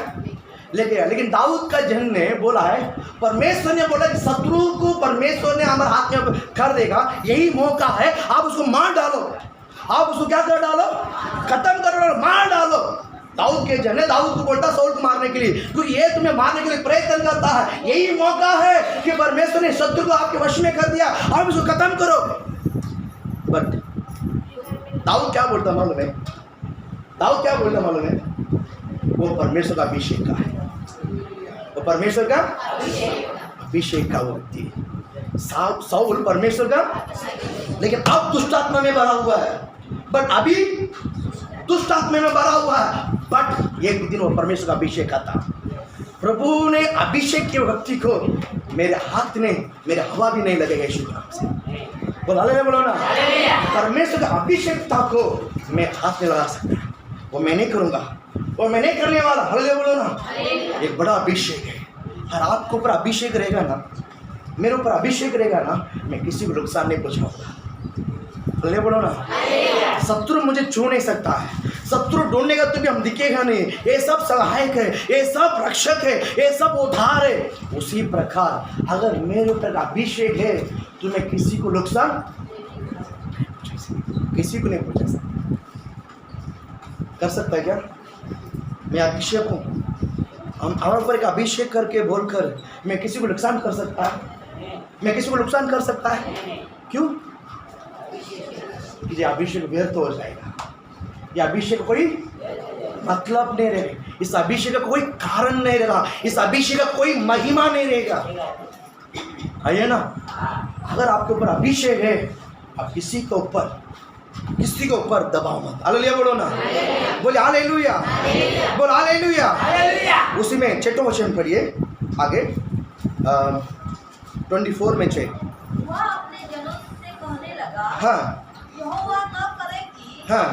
ले गया। लेकिन दाऊद का जन ने बोला है, परमेश्वर ने बोला कि शत्रु को परमेश्वर ने हमारे हाथ में कर देगा, यही मौका है, आप उसको मार डालो। आप उसको क्या कर डालो? खत्म कर डालो, मार डालो। दाऊद के जन ने दाऊद को बोलता शाऊल को मारने के लिए, क्योंकि ये तुम्हें मारने के लिए प्रयत्न करता है। यही मौका है कि परमेश्वर ने शत्रु को आपके वश में कर दिया, आप उसको खत्म करो। बट दाऊद क्या बोलता मालूम है? दाऊद क्या बोलता मालूम है? वो परमेश्वर का अभिषेक का है, वो परमेश्वर का अभिषेक का वो व्यक्ति है। शाऊल परमेश्वर का, लेकिन अब दुष्ट आत्मा में भरा हुआ है। बट अभी दुष्ट आत्मा में भरा हुआ है, बट एक दिन वो परमेश्वर का अभिषेक का था। प्रभु ने अभिषेक के व्यक्ति को मेरे हाथ ने, मेरे हवा भी नहीं लगेगा यीशु के नाम से। बोलो हालेलुया, बोलो ना। परमेश्वर का अभिषेकता को मैं हाथ में लगा सकता, वो मैं नहीं करूंगा, वो मैं नहीं करने वाला। हालेलुया बोलो ना। एक बड़ा अभिषेक है। और आपके ऊपर अभिषेक रहेगा ना, मेरे ऊपर अभिषेक रहेगा ना, मैं किसी को नुकसान नहीं पहुंचाऊंगा। हालेलुया बोलो ना। शत्रु मुझे छू नहीं सकता है, शत्रु ढूंढने का तो भी हम दिखेगा नहीं। ये सब सहायक है, ये सब रक्षक है, ये सब उद्धार है। उसी प्रकार अगर मेरे ऊपर अभिषेक है तो मैं किसी को नुकसान, किसी को नहीं पहुंचा सकता। कर सकता है क्या? मैं अभिषेक हूँ, हम हमारे ऊपर एक अभिषेक करके बोलकर मैं किसी को नुकसान कर सकता है? मैं किसी को नुकसान कर सकता है? क्यों? ये अभिषेक व्यर्थ हो जाएगा। ये अभिषेक कोई मतलब नहीं रहेगा, इस अभिषेक का कोई कारण नहीं रहेगा, इस अभिषेक का कोई महिमा नहीं रहेगा। है ना? अगर आपके ऊपर अभिषेक है, आप किसी के ऊपर किसी के ऊपर दबाव मत। हालेलुया बोलो ना, बोले हालेलुया, बोल हालेलुया। उसी में 6वां वचन पढ़िए आगे, 24 में 6। वह अपने जनों से कहने लगा, हाँ यहोवा न करे कि हाँ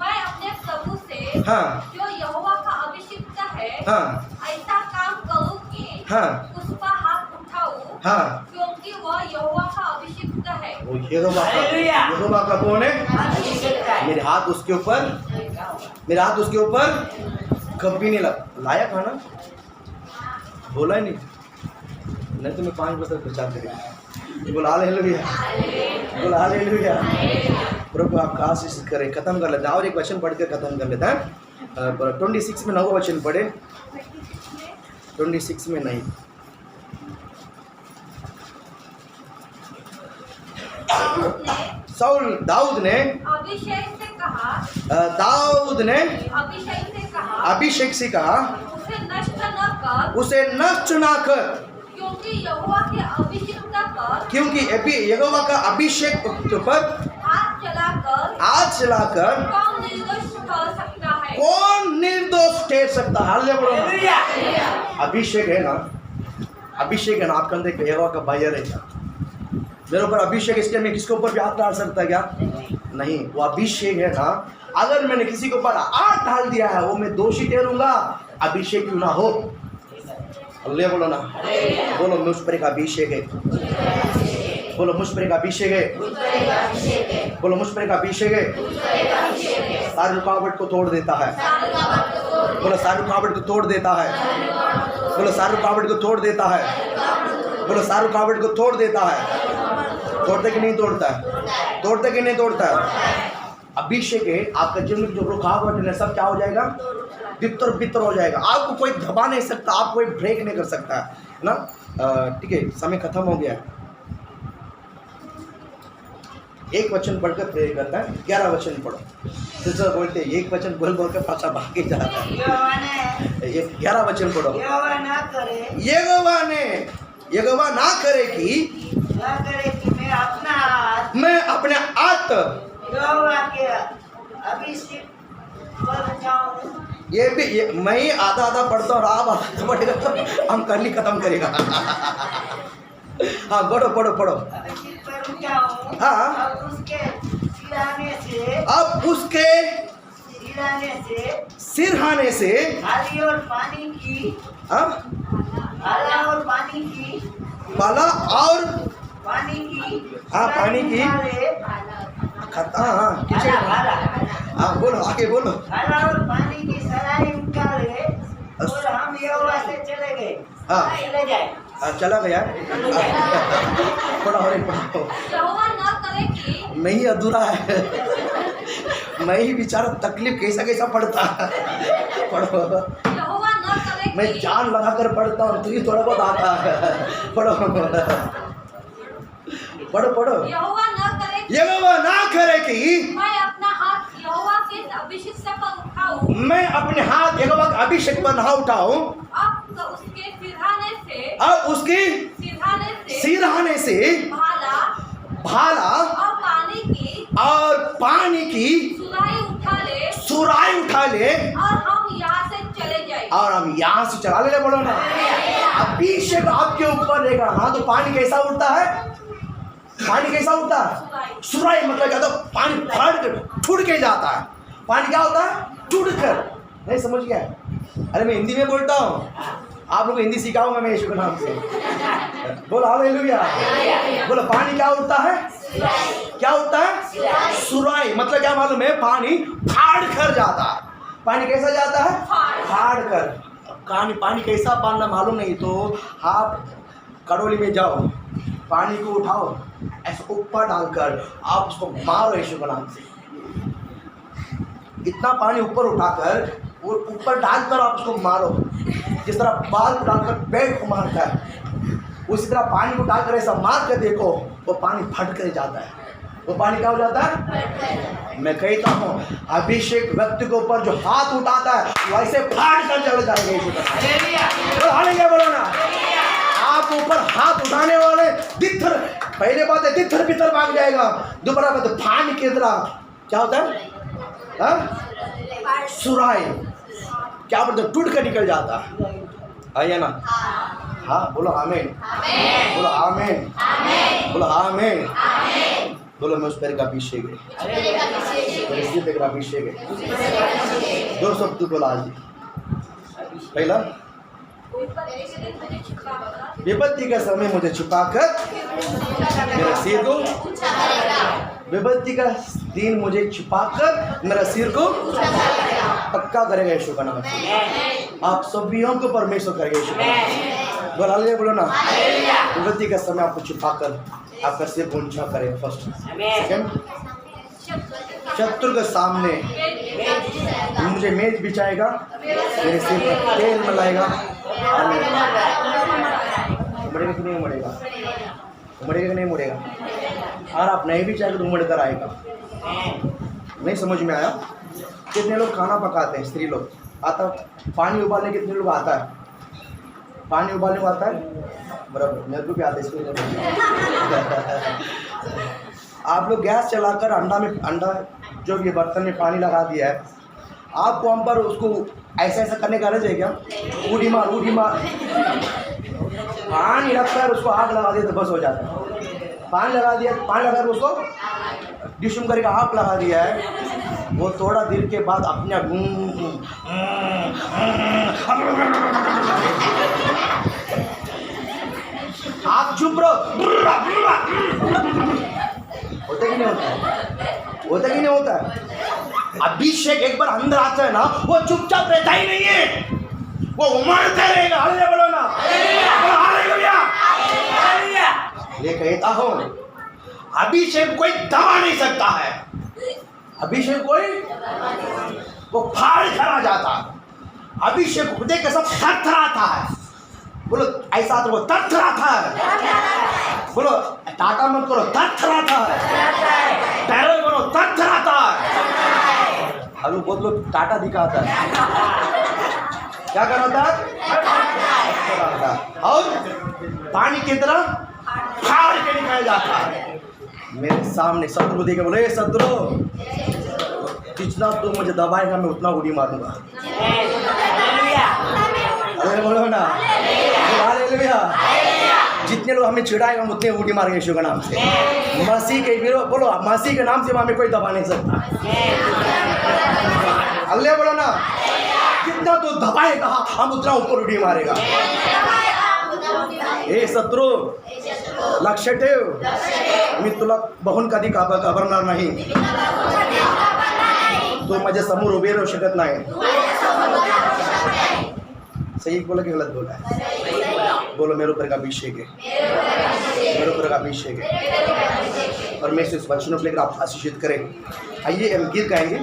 मैं अपने प्रभु से हाँ जो यहोवा का अभिषिक्त है हाँ ऐसा काम करूं कि हाँ उस पर हाथ उठाऊं, हाँ। क्योंकि वह यहोवा का अभिषिक्त है। वो यहोवा का कौन है? मेरे हाथ उसके ऊपर, मेरा हाथ उसके ऊपर कभी नहीं लाया खाना, बोला ही नहीं तो मैं 5 बजे तक प्रचार करेगा। बोला हालेलुया, बोला हालेलुया। प्रभु आपका आशीष करे। खत्म कर लेते हैं और एक वचन पढ़ के खत्म कर लेते हैं। 26 में 9वां वचन पढ़े, 26 में नहीं, दाऊद ने अभिषेक से कहा, अभिषेक से कहा उसे नष्ट न कर, क्योंकि यहोवा का अभिषेक पर हाथ चलाकर कौन निर्दोष ठहर सकता है? हालेलुया। अभिषेक है ना, अभिषेक है ना, आपके अंदर यहोवा का बायर है क्या? मेरे ऊपर अभिषेक इसके मैं किसके ऊपर भी हाथ डाल सकता है क्या? नहीं, वो अभिषेक है ना, अगर मैंने किसी के ऊपर हाथ डाल दिया है वो मैं दोषी ठहरूंगा, अभिषेक क्यों ना हो। अल्लाह बोलो ना, बोलो मुझ पर एक अभिषेक है, बोलो मुझ पर एक अभिषेक है, बोलो मुझ पर एक अभिषेक है। सारी रुकावट को तोड़ देता है, बोलो सारी रुकावट को तोड़ देता है, बोलो सारी रुकावट को तोड़ देता है, बोलो सारी रुकावट को तोड़ देता है। तोड़ते कि नहीं तोड़ता है? तोड़ते कि नहीं तोड़ता है? अभिषेक है, आपका जीवन में जो रुकावट है सब क्या हो जाएगा? बितर बितर हो जाएगा। आपको कोई दबा नहीं सकता, आप कोई ब्रेक नहीं कर सकता है ना। ठीक है, समय खत्म हो गया है। एक वचन पढ़कर प्रेयर करता है, 11 वचन पढ़ो। तो बोलते हैं एक वचन बोल बोल कर पाछा भागे जाता है। 11 वचन पढ़ो। यहोवा ना करे कि मैं अपने हाथ यहोवा के अभिषेक पर जाऊं। ये भी मैं ही आधा आधा पढ़ता हूँ, आप आधा पढ़ेगा तो हम कल ही खत्म करेगा। हाँ पढ़ो पढ़ो पढ़ो। हाँ अब उसके सिरहाने से थाली और पानी की, थाला और पानी की, पाला और पानी की, हाँ पानी की, हाँ बोलो आगे बोलो। थाला और पानी की सराय उठाए और हम यहोवा से चले गए। हाँ चले जाए, चला गया। पढ़ो और पढ़ो। मैं ही अधूरा है, मैं ही बेचारा तकलीफ कैसा कैसा पढ़ता है। पढ़ो, मैं जान लगा कर पढ़ता हूँ, तुझे थोड़ा बहुत आता है। पढ़ो पढ़ो पढ़ो। यहोवा ना करे कि मैं अपना हाथ यहोवा के अभिषेक पर उठाऊं, मैं अपने हाथ यहोवा के अभिषेक पर ना उठाऊं, अब उसके सिरहाने से, अब उसके सिरहाने से भाला और पानी की सुराई उठा ले और हम यहाँ से चले जाए। और हम यहाँ से चला ले। बोलो ना, अभिषेक आपके ऊपर रहेगा। हाँ तो पानी कैसा उठता है? पानी कैसा उठता है? सुराई मतलब क्या? तो पानी फट कर छूट के जाता है। पानी क्या होता है? टूट कर। नहीं समझ गया? अरे मैं हिंदी में बोलता हूँ, आप लोग को हिंदी सिखाऊंगा मैं यीशु के नाम से। बोलो हालेलुया। बोलो पानी क्या उठता है? क्या उठता है? सुराई मतलब क्या मालूम है? पानी फाड़ कर जाता है। पानी कैसा जाता है? फाड़ कर। पानी कैसा पाना मालूम नहीं तो आप कड़ोली में जाओ, पानी को उठाओ, ऐसे ऊपर डालकर आप उसको मारो यीशु के नाम से। इतना पानी ऊपर उठाकर वो ऊपर डालकर आप उसको मारो, जिस तरह बाल को डालकर पेड़ को मारता है, उसी तरह पानी को डालकर ऐसा मार कर देखो, वो पानी फट कर जाता है। वो पानी क्या हो जाता है? मैं कहता हूँ अभिषेक व्यक्ति के ऊपर जो हाथ उठाता है वो ऐसे फाड़ कर चले जाएगा यीशु का। हालेलुया बोलो ना। आप ऊपर हाथ उठाने वाले तितर, पहले बात है तितर बितर भाग जाएगा। दोबारा बात पानी की तरह क्या होता है? हाँ? सुराय क्या बोलते हैं? टूट कर निकल जाता है। आइए ना, हाँ बोलो आमीन, बोलो आमीन, बोलो आमीन, बोलो मैं उस पैर का अभिषेक है, मेरे सिर पे का अभिषेक है। दो शब्द बोला आज। पहला, विपत्ति का समय मुझे छिपाकर मेरा सिर को, विपत्ति का दिन मुझे छिपाकर मेरा सिर को पक्का करेगा यीशु का नाम। आप सभी को परमेश्वर करेगा यीशु का नाम। बोला ले, बोलो ना, विपत्ति का समय आपको छिपाकर आपका सिर को ऊंचा करेगा। फर्स्ट, सेकंड, शत्रु के सामने मुझे मेज बिछाएगा, मेरे सिर पर तेल मिलाएगा। उमड़ेगा कि नहीं उमड़ेगा? उमड़ेगा कि नहीं उमड़ेगा? और आप नहीं भी चाहेंगे तो उमड़ कर आएगा। नहीं समझ में आया? कितने लोग खाना पकाते हैं? स्त्री लोग आता, पानी उबालने कितने लोग आता है? पानी उबालने को आता है? बराबर, मेरे को भी आता है इसको। आप लोग गैस चलाकर अंडा जो भी बर्तन में पानी लगा दिया है, आपको हम पर उसको ऐसा ऐसा करने का रहे क्या? उड़ी मार पानी रखकर उसको आग लगा दिया तो बस हो जाता है। पानी लगाकर उसको डिशुम करके आग लगा दिया है, वो थोड़ा देर के बाद अपने आप चुप रहो। होता कि नहीं होता है? होता कि नहीं होता है? अभिषेक एक बार अंदर आता है ना, वो चुपचाप रहता ही नहीं है, वो उमड़ता रहेगा। हालेलुया बोलो ना, हालेलुया। ये कहता हूँ, अभिषेक कोई दबा नहीं सकता है। अभिषेक कोई वो फाड़ खड़ा जाता है। अभिषेक हृदय के सब थरथराता है। बोलो ऐसा तो वो थरथराता है। बोलो टाटा मत करो, थरथराता है। पैरों बोलो थरथराता है। हेलो बोलो टाटा दिखाता है। क्या कराता है? और पानी की तरह फाड़ के निकल जाता है। मेरे सामने शत्रु देखे, बोले ए शत्रु, जितना तू मुझे दबाएगा मैं उतना उड़ी मारूंगा। अरे बोलो ना, हालेलुया। जितने लोग हमें चिढ़ाएगा हम उतने उड़ी मारेंगे यीशु के नाम से। मसीह के विरोध, बोलो मसीह के नाम से हमें कोई दबा नहीं सकता। अल्लाह बोलो ना, जितना तू दबाएगा हम उतना ऊपर उड़ी मारेगा। ए शत्रु, लक्ष ठेव, मी तुला बहून कधी घाबरणार नाही, तू माझ्या समोर उभे राहू शकत नाही। सही बोला कि गलत बोला है? बोलो मेरे ऊपर का अभिषेक है, मेरे ऊपर का अभिषेक है। परमेश्वर इस वचनों को लेकर आप आशीषित करें। आइए हम गीत गाएंगे।